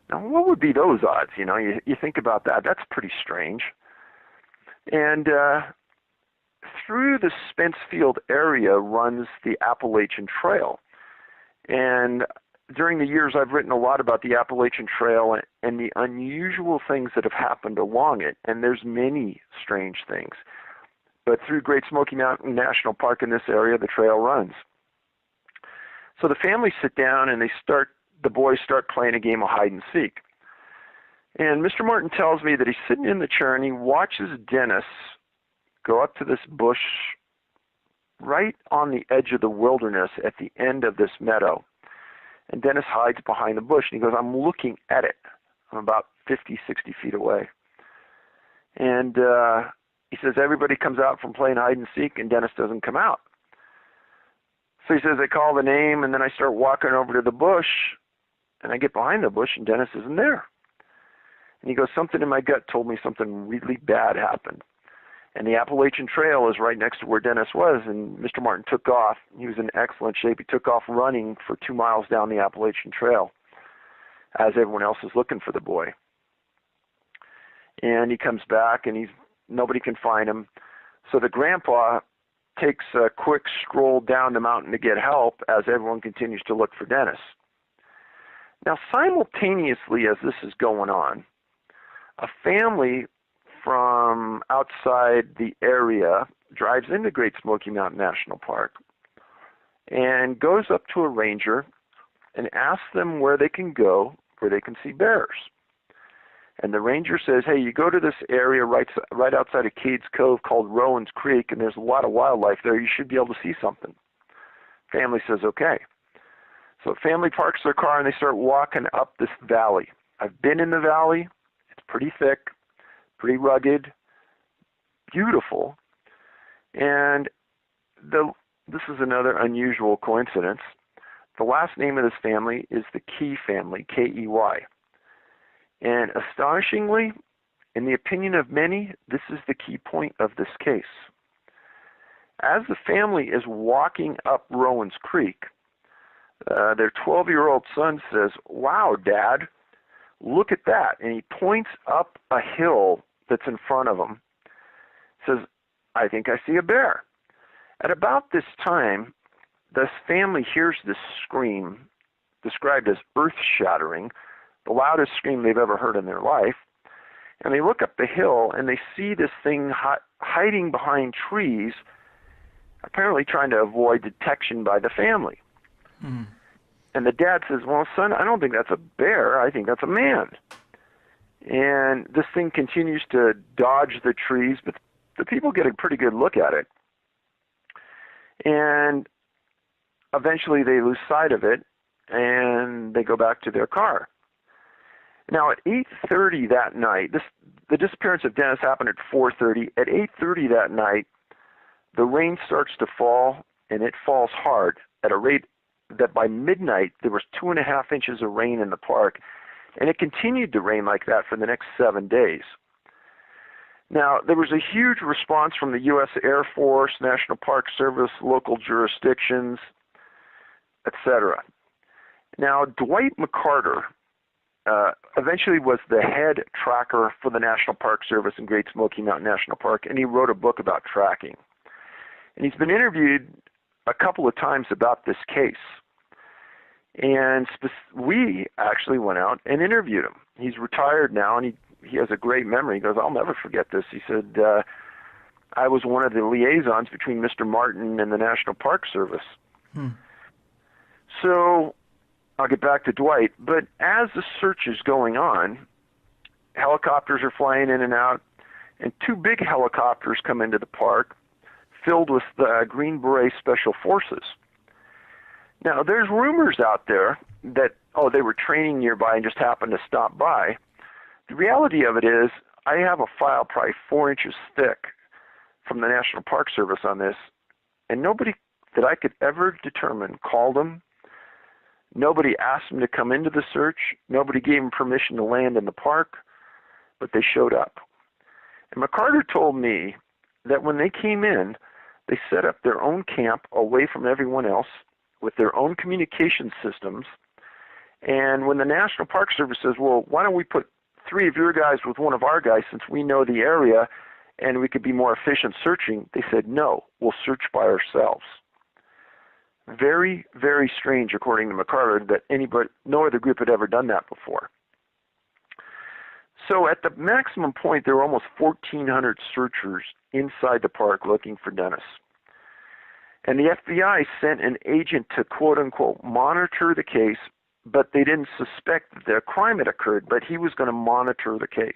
Now, what would be those odds? You know, you think about that. That's pretty strange. And through the Spence Field area runs the Appalachian Trail. And during the years, I've written a lot about the Appalachian Trail and the unusual things that have happened along it. And there's many strange things. But through Great Smoky Mountain National Park in this area, the trail runs. So the families sit down and the boys start playing a game of hide and seek. And Mr. Martin tells me that he's sitting in the chair and he watches Dennis go up to this bush right on the edge of the wilderness at the end of this meadow. And Dennis hides behind the bush, and he goes, "I'm looking at it. I'm about 50, 60 feet away." And he says, everybody comes out from playing hide and seek, and Dennis doesn't come out. So he says, I call the name, and then I start walking over to the bush, and I get behind the bush, and Dennis isn't there. And he goes, something in my gut told me something really bad happened. And the Appalachian Trail is right next to where Dennis was, and Mr. Martin took off. He was in excellent shape. He took off running for 2 miles down the Appalachian Trail as everyone else is looking for the boy. And he comes back, and nobody can find him. So the grandpa takes a quick stroll down the mountain to get help as everyone continues to look for Dennis. Now, simultaneously as this is going on, a family from outside the area drives into Great Smoky Mountain National Park and goes up to a ranger and asks them where they can go, where they can see bears. And the ranger says, hey, you go to this area right outside of Cades Cove called Rowan's Creek, and there's a lot of wildlife there. You should be able to see something. Family says, okay. So family parks their car, and they start walking up this valley. I've been in the valley. It's pretty thick, pretty rugged, beautiful. And this is another unusual coincidence. The last name of this family is the Key family, K-E-Y. And astonishingly, in the opinion of many, this is the key point of this case. As the family is walking up Rowan's Creek, their 12-year-old son says, wow, Dad, look at that. And he points up a hill that's in front of him. Says, I think I see a bear. At about this time, the family hears this scream, described as earth-shattering, the loudest scream they've ever heard in their life. And they look up the hill and they see this thing hiding behind trees, apparently trying to avoid detection by the family. Hmm. And the dad says, well, son, I don't think that's a bear. I think that's a man. And this thing continues to dodge the trees, but the people get a pretty good look at it. And eventually they lose sight of it, and they go back to their car. Now, at 8:30 that night, the disappearance of Dennis happened at 4:30. At 8:30 that night, the rain starts to fall, and it falls hard at a rate that by midnight there was 2.5 inches of rain in the park, and it continued to rain like that for the next 7 days. Now, there was a huge response from the U.S. Air Force, National Park Service, local jurisdictions, etc. Now, Dwight McCarter eventually was the head tracker for the National Park Service in Great Smoky Mountain National Park, and he wrote a book about tracking. And he's been interviewed a couple of times about this case. And we actually went out and interviewed him. He's retired now, and he has a great memory. He goes, I'll never forget this. He said, I was one of the liaisons between Mr. Martin and the National Park Service. So I'll get back to Dwight. But as the search is going on, helicopters are flying in and out, and 2 big helicopters come into the park filled with the Green Beret Special Forces. Now, there's rumors out there that, they were training nearby and just happened to stop by. The reality of it is, I have a file probably 4 inches thick from the National Park Service on this, and nobody that I could ever determine called them. Nobody asked them to come into the search. Nobody gave them permission to land in the park, but they showed up. And McCarter told me that when they came in, they set up their own camp away from everyone else with their own communication systems. And when the National Park Service says, well, why don't we put 3 of your guys with 1 of our guys since we know the area and we could be more efficient searching, they said, no, we'll search by ourselves. Very, very strange, according to McCarter, that no other group had ever done that before. So at the maximum point, there were almost 1,400 searchers inside the park looking for Dennis. And the FBI sent an agent to, quote-unquote, monitor the case, but they didn't suspect that a crime had occurred, but he was going to monitor the case.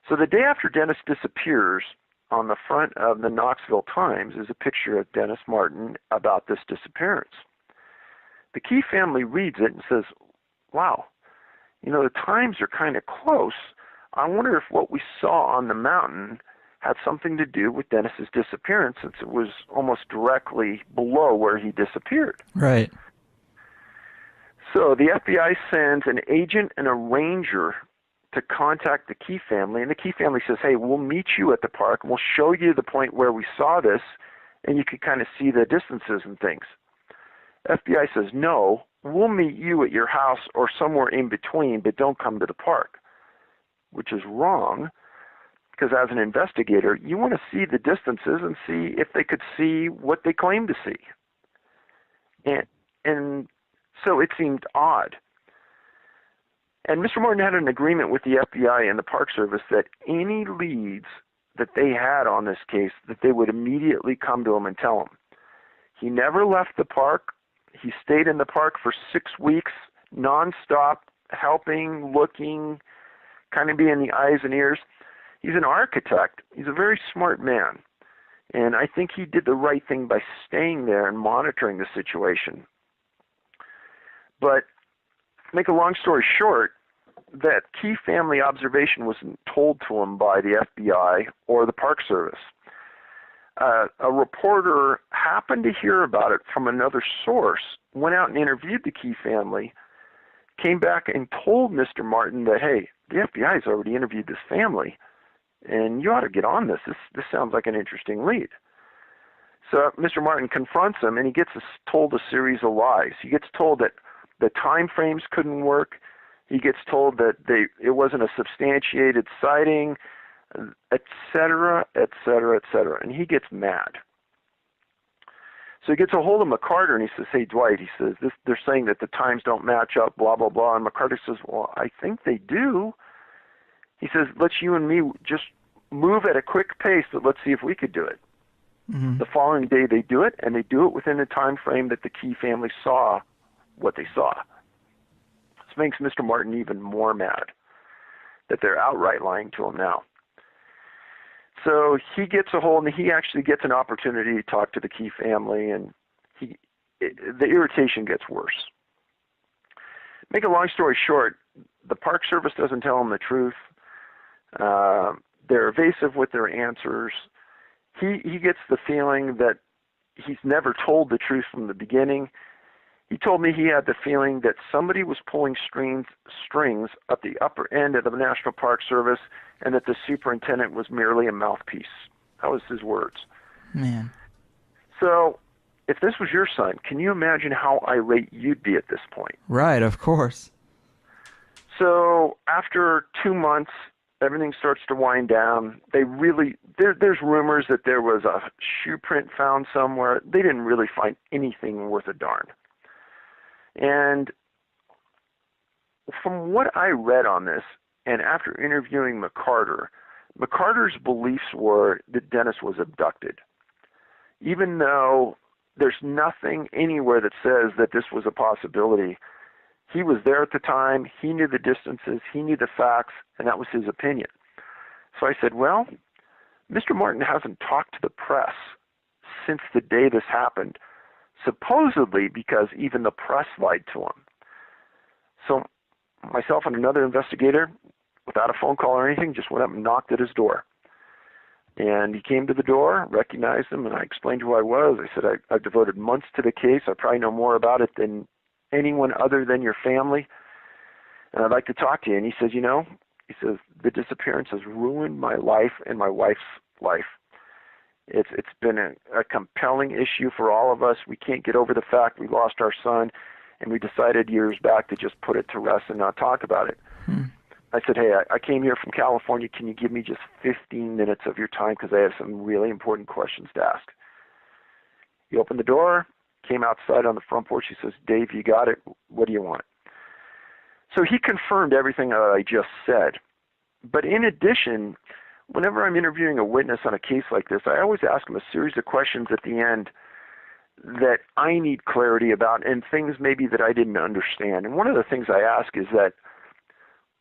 So the day after Dennis disappears, on the front of the Knoxville Times is a picture of Dennis Martin about this disappearance. The Key family reads it and says, wow, the times are kind of close. I wonder if what we saw on the mountain had something to do with Dennis's disappearance, since it was almost directly below where he disappeared. Right. So the FBI sends an agent and a ranger to contact the Key family, and the Key family says, hey, we'll meet you at the park, and we'll show you the point where we saw this, and you can kind of see the distances and things. FBI says, no, we'll meet you at your house or somewhere in between, but don't come to the park, which is wrong, because as an investigator, you want to see the distances and see if they could see what they claim to see. And so it seemed odd. And Mr. Martin had an agreement with the FBI and the Park Service that any leads that they had on this case, that they would immediately come to him and tell him. He never left the park. He stayed in the park for 6 weeks, nonstop, helping, looking, kind of being the eyes and ears. He's an architect. He's a very smart man. And I think he did the right thing by staying there and monitoring the situation. But make a long story short, that Key family observation wasn't told to him by the FBI or the Park Service. A reporter happened to hear about it from another source, went out and interviewed the Key family, came back and told Mr. Martin that, hey, the FBI has already interviewed this family, and you ought to get on this. This sounds like an interesting lead. So Mr. Martin confronts him, and he gets told a series of lies. He gets told that the time frames couldn't work. He gets told that it wasn't a substantiated sighting, et cetera, et cetera, et cetera. And he gets mad. So he gets a hold of McCarter and he says, "Hey, Dwight," he says, they're saying that the times don't match up, blah, blah, blah. And McCarter says, "Well, I think they do." He says, "Let's you and me just move at a quick pace, but let's see if we could do it." Mm-hmm. The following day they do it, and they do it within the time frame that the Key family saw what they saw. This makes Mr. Martin even more mad that they're outright lying to him now. So he gets a hold, and he actually gets an opportunity to talk to the Key family, and the irritation gets worse. Make a long story short, the Park Service doesn't tell him the truth. They're evasive with their answers. He gets the feeling that he's never told the truth from the beginning. He told me he had the feeling that somebody was pulling strings at the upper end of the National Park Service, and that the superintendent was merely a mouthpiece. That was his words. Man. So, if this was your son, can you imagine how irate you'd be at this point? Right, of course. So, after 2 months, everything starts to wind down. There's rumors that there was a shoe print found somewhere. They didn't really find anything worth a darn. And from what I read on this, and after interviewing McCarter's beliefs were that Dennis was abducted. Even though there's nothing anywhere that says that this was a possibility, he was there at the time, he knew the distances, he knew the facts, and that was his opinion. So I said, well, Mr. Martin hasn't talked to the press since the day this happened, supposedly because even the press lied to him. So myself and another investigator, without a phone call or anything, just went up and knocked at his door. And he came to the door, recognized him, and I explained who I was. I said, I've devoted months to the case. I probably know more about it than anyone other than your family, and I'd like to talk to you. And he says, the disappearance has ruined my life and my wife's life. It's been a compelling issue for all of us. We can't get over the fact we lost our son, and we decided years back to just put it to rest and not talk about it. I said, hey, I came here from California. Can you give me just 15 minutes of your time because I have some really important questions to ask? He opened the door, came outside on the front porch. He says, Dave, you got it. What do you want? So he confirmed everything that I just said. But in addition, whenever I'm interviewing a witness on a case like this, I always ask them a series of questions at the end that I need clarity about and things maybe that I didn't understand. And one of the things I ask is that,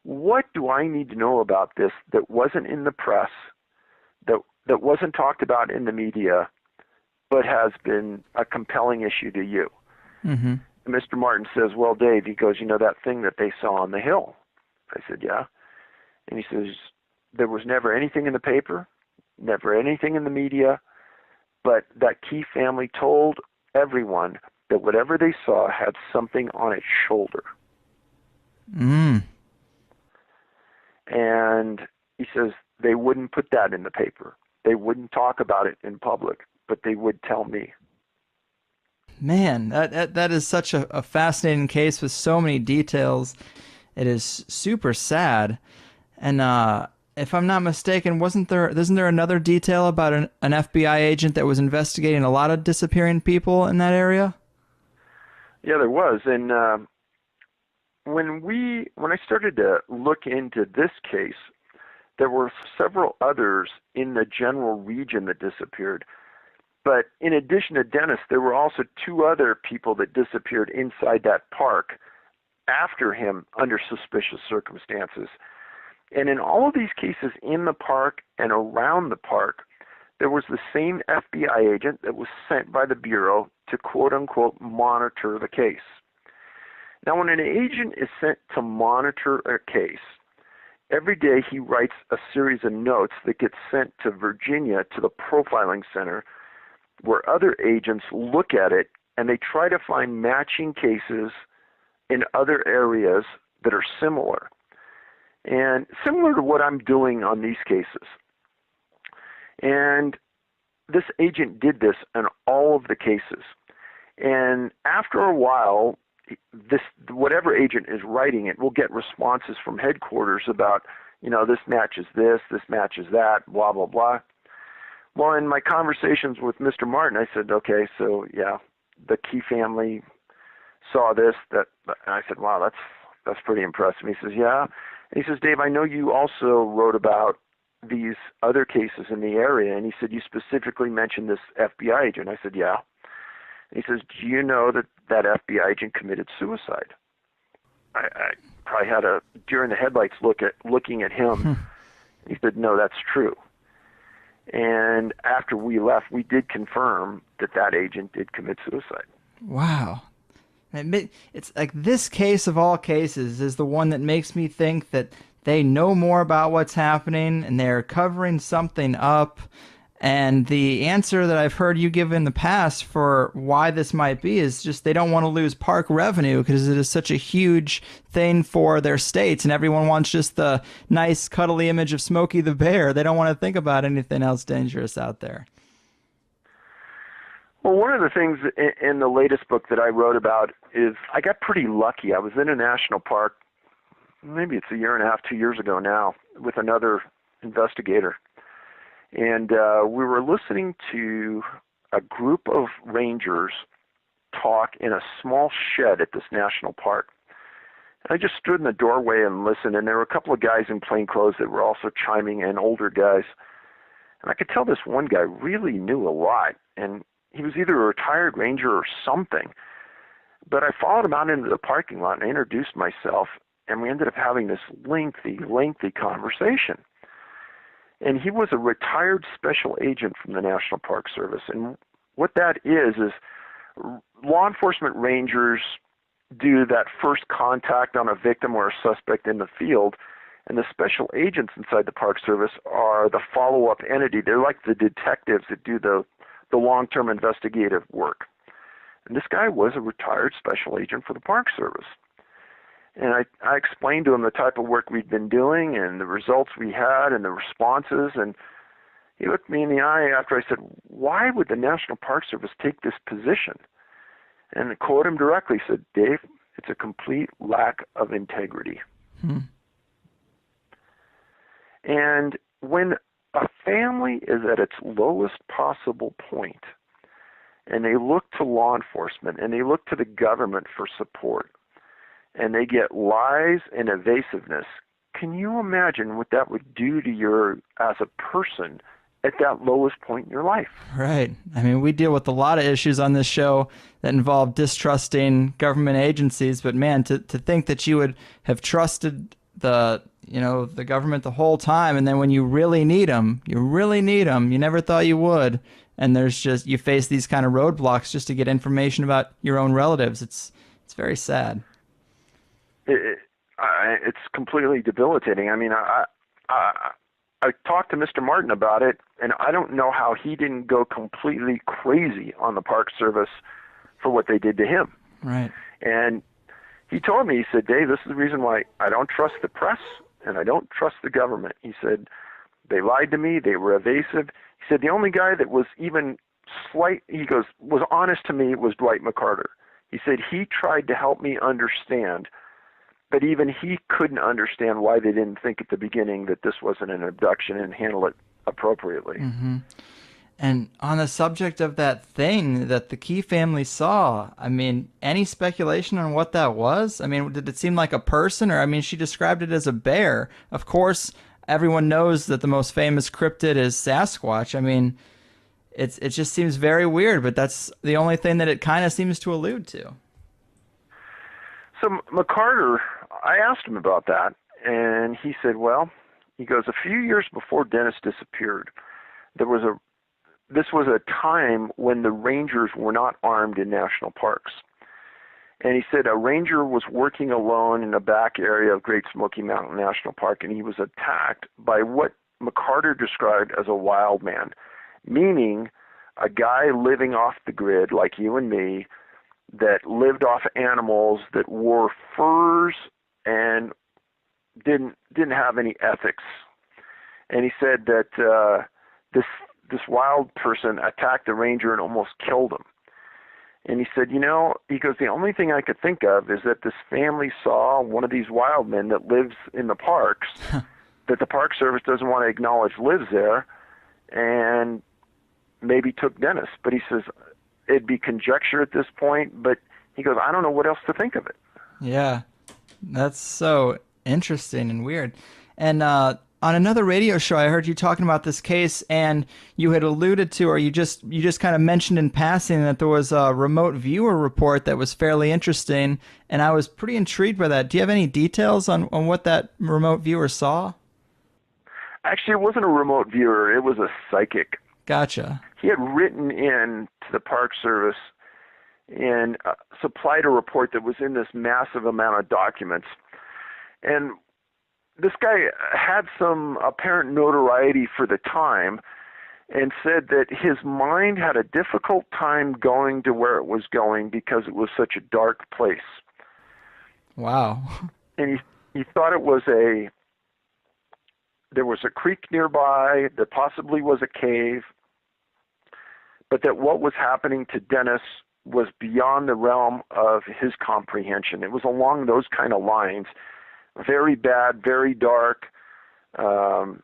what do I need to know about this that wasn't in the press, that wasn't talked about in the media, but has been a compelling issue to you? Mm-hmm. And Mr. Martin says, well, Dave, he goes, that thing that they saw on the hill? I said, yeah. And he says, there was never anything in the paper, never anything in the media, but that Key family told everyone that whatever they saw had something on its shoulder. Mm. And he says they wouldn't put that in the paper. They wouldn't talk about it in public, but they would tell me. Man, that is such a fascinating case with so many details. It is super sad. And if I'm not mistaken, isn't there another detail about an FBI agent that was investigating a lot of disappearing people in that area? Yeah, there was. And when I started to look into this case, there were several others in the general region that disappeared. But in addition to Dennis, there were also 2 other people that disappeared inside that park after him under suspicious circumstances. And in all of these cases in the park and around the park, there was the same FBI agent that was sent by the Bureau to quote-unquote monitor the case. Now, when an agent is sent to monitor a case, every day he writes a series of notes that get sent to Virginia to the profiling center, where other agents look at it and they try to find matching cases in other areas that are similar. And similar to what I'm doing on these cases. And this agent did this in all of the cases. And after a while, whatever agent is writing it will get responses from headquarters about, this matches this matches that, blah, blah, blah. Well, in my conversations with Mr. Martin, I said, okay, so yeah, the Key family saw this. That and I said, wow, that's pretty impressive. He says, yeah. And he says, Dave, I know you also wrote about these other cases in the area, and he said you specifically mentioned this FBI agent. I said, yeah. And he says, do you know that that FBI agent committed suicide? I probably had a deer in the headlights looking at him. He said, no, that's true. And after we left, we did confirm that that agent did commit suicide. Wow. It's like this case of all cases is the one that makes me think that they know more about what's happening and they're covering something up. And the answer that I've heard you give in the past for why this might be is just they don't want to lose park revenue because it is such a huge thing for their states, and everyone wants just the nice, cuddly image of Smokey the Bear. They don't want to think about anything else dangerous out there. Well, one of the things in the latest book that I wrote about is I got pretty lucky. I was in a national park, maybe it's a year and a half, 2 years ago now, with another investigator. And we were listening to a group of rangers talk in a small shed at this national park. I just stood in the doorway and listened, and there were a couple of guys in plain clothes that were also chiming in, older guys. And I could tell this one guy really knew a lot, and he was either a retired ranger or something. But I followed him out into the parking lot and I introduced myself, and we ended up having this lengthy conversation. And he was a retired special agent from the National Park Service. And what that is law enforcement rangers do that first contact on a victim or a suspect in the field, and the special agents inside the Park Service are the follow-up entity. They're like the detectives that do the long-term investigative work. And this guy was a retired special agent for the Park Service. And I explained to him the type of work we'd been doing and the results we had and the responses. And he looked me in the eye after I said, why would the National Park Service take this position? And to quote him directly, said, Dave, it's a complete lack of integrity. And when a family is at its lowest possible point and they look to law enforcement and they look to the government for support, and they get lies and evasiveness, can you imagine what that would do to you as a person at that lowest point in your life? Right. I mean, we deal with a lot of issues on this show that involve distrusting government agencies, but man, to think that you would have trusted the government the whole time, and then when you really need them, you never thought you would, and you face these kind of roadblocks just to get information about your own relatives. It's very sad. It's completely debilitating. I mean, I talked to Mr. Martin about it, and I don't know how he didn't go completely crazy on the Park Service for what they did to him. Right. And he told me, he said, Dave, this is the reason why I don't trust the press and I don't trust the government. He said, they lied to me, they were evasive. He said, the only guy that was even was honest to me was Dwight McCarter. He said, he tried to help me understand, but even he couldn't understand why they didn't think at the beginning that this wasn't an abduction and handle it appropriately. Mm-hmm. And on the subject of that thing that the Key family saw, I mean, any speculation on what that was? I mean, did it seem like a person? Or, I mean, she described it as a bear. Of course, everyone knows that the most famous cryptid is Sasquatch. I mean, it just seems very weird, but that's the only thing that it kind of seems to allude to. So McCarter, I asked him about that, and he said, well, he goes, a few years before Dennis disappeared, this was a time when the rangers were not armed in national parks. And he said a ranger was working alone in the back area of Great Smoky Mountain National Park, and he was attacked by what McCarter described as a wild man, meaning a guy living off the grid like you and me that lived off animals, that wore furs and didn't have any ethics. And he said that this wild person attacked the ranger and almost killed him. And he said, he goes, the only thing I could think of is that this family saw one of these wild men that lives in the parks, that the Park Service doesn't want to acknowledge lives there, and maybe took Dennis. But he says it'd be conjecture at this point, but he goes, I don't know what else to think of it. Yeah, that's so interesting and weird. And on another radio show, I heard you talking about this case, and you had alluded to, or you just kind of mentioned in passing that there was a remote viewer report that was fairly interesting, and I was pretty intrigued by that. Do you have any details on what that remote viewer saw? Actually, it wasn't a remote viewer. It was a psychic. Gotcha. He had written in to the Park Service and supplied a report that was in this massive amount of documents. And this guy had some apparent notoriety for the time and said that his mind had a difficult time going to where it was going because it was such a dark place. Wow. And he thought there was a creek nearby, there possibly was a cave, but that what was happening to Dennis was beyond the realm of his comprehension. It was along those kind of lines. Very bad, very dark, kind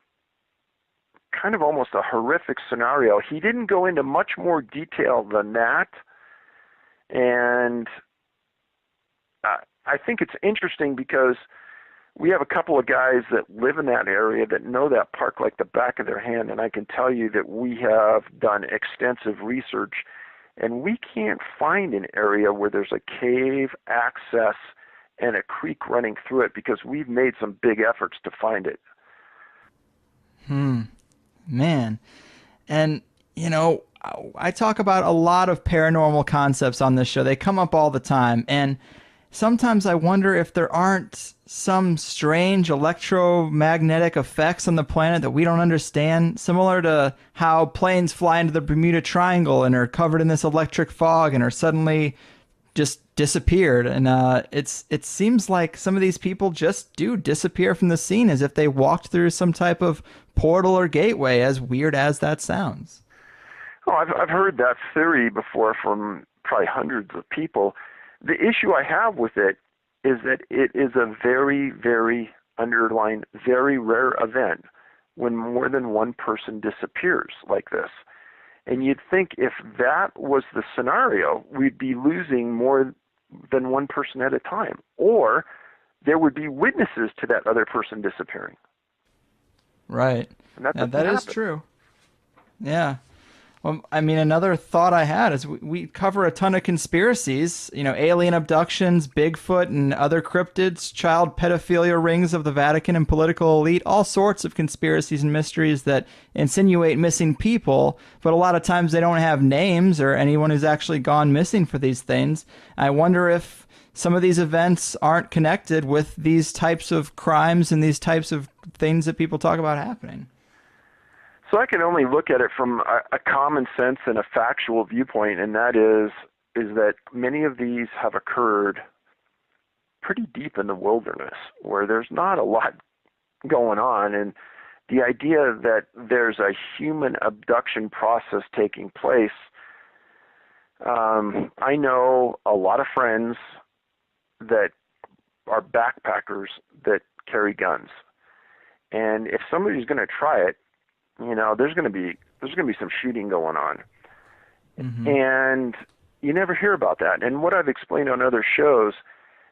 of almost a horrific scenario. He didn't go into much more detail than that, and I think it's interesting because we have a couple of guys that live in that area that know that park like the back of their hand, and I can tell you that we have done extensive research, and we can't find an area where there's a cave access and a creek running through it because we've made some big efforts to find it. Man. And, you know, I talk about a lot of paranormal concepts on this show. They come up all the time. And sometimes I wonder if there aren't some strange electromagnetic effects on the planet that we don't understand, similar to how planes fly into the Bermuda Triangle and are covered in this electric fog and are suddenly just disappeared. And it seems like some of these people just do disappear from the scene as if they walked through some type of portal or gateway, as weird as that sounds. Oh, I've heard that theory before from probably hundreds of people. The issue I have with it is that it is a very, very underlined, very rare event when more than one person disappears like this. And you'd think if that was the scenario, we'd be losing more than one person at a time, or there would be witnesses to that other person disappearing. Right. And that is true. Yeah. Well, I mean, another thought I had is we cover a ton of conspiracies, you know, alien abductions, Bigfoot and other cryptids, child pedophilia rings of the Vatican and political elite, all sorts of conspiracies and mysteries that insinuate missing people, but a lot of times they don't have names or anyone who's actually gone missing for these things. I wonder if some of these events aren't connected with these types of crimes and these types of things that people talk about happening. So I can only look at it from a common sense and a factual viewpoint, and that is that many of these have occurred pretty deep in the wilderness where there's not a lot going on. And the idea that there's a human abduction process taking place, I know a lot of friends that are backpackers that carry guns. And if somebody's going to try it, you know, there's going to be some shooting going on. Mm-hmm. And you never hear about that. And what I've explained on other shows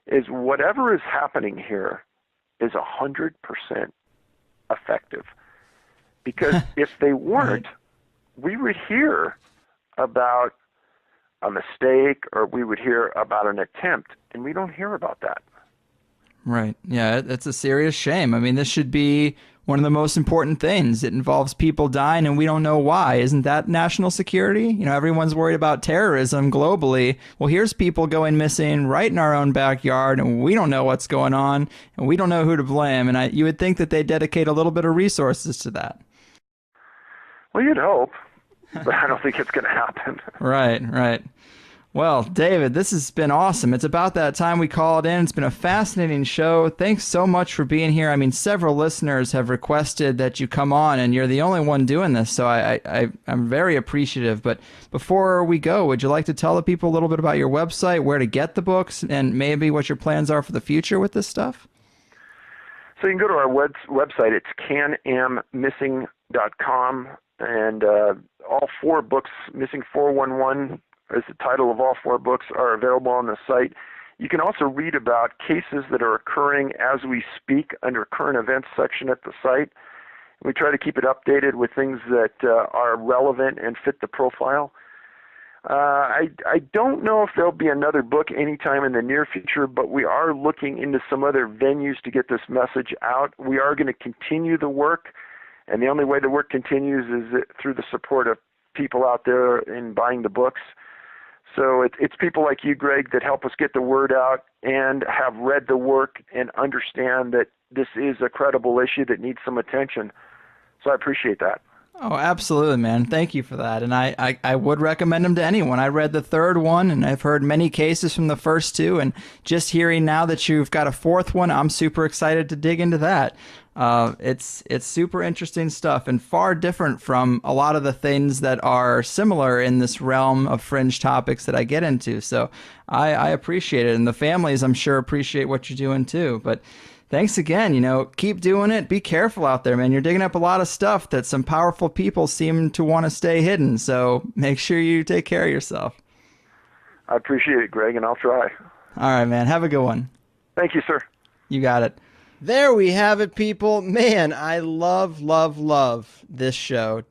is whatever is happening here is 100% effective. Because if they weren't, right, we would hear about a mistake or we would hear about an attempt, and we don't hear about that. Right. Yeah, it's a serious shame. I mean, this should be one of the most important things. It involves people dying and we don't know why. Isn't that national security? You know, everyone's worried about terrorism globally. Well, here's people going missing right in our own backyard and we don't know what's going on and we don't know who to blame. And you would think that they dedicate a little bit of resources to that. Well, you'd hope, but I don't think it's going to happen. Right. Well, David, this has been awesome. It's about that time we called in. It's been a fascinating show. Thanks so much for being here. I mean, several listeners have requested that you come on, and you're the only one doing this, so I'm very appreciative. But before we go, would you like to tell the people a little bit about your website, where to get the books, and maybe what your plans are for the future with this stuff? So you can go to our website. It's canammissing.com. And all 4 books, Missing 411 is the title of all 4 books, are available on the site. You can also read about cases that are occurring as we speak under current events section at the site. We try to keep it updated with things that are relevant and fit the profile. I don't know if there'll be another book anytime in the near future, but we are looking into some other venues to get this message out. We are going to continue the work, and the only way the work continues is through the support of people out there in buying the books. So it's people like you, Greg, that help us get the word out and have read the work and understand that this is a credible issue that needs some attention. So I appreciate that. Oh, absolutely, man. Thank you for that. And I would recommend them to anyone. I read the 3rd one, and I've heard many cases from the first 2. And just hearing now that you've got a 4th one, I'm super excited to dig into that. It's super interesting stuff and far different from a lot of the things that are similar in this realm of fringe topics that I get into. So I appreciate it. And the families, I'm sure, appreciate what you're doing too. But thanks again. Keep doing it. Be careful out there, man. You're digging up a lot of stuff that some powerful people seem to want to stay hidden. So make sure you take care of yourself. I appreciate it, Greg, and I'll try. All right, man. Have a good one. Thank you, sir. You got it. There we have it, people. Man, I love this show.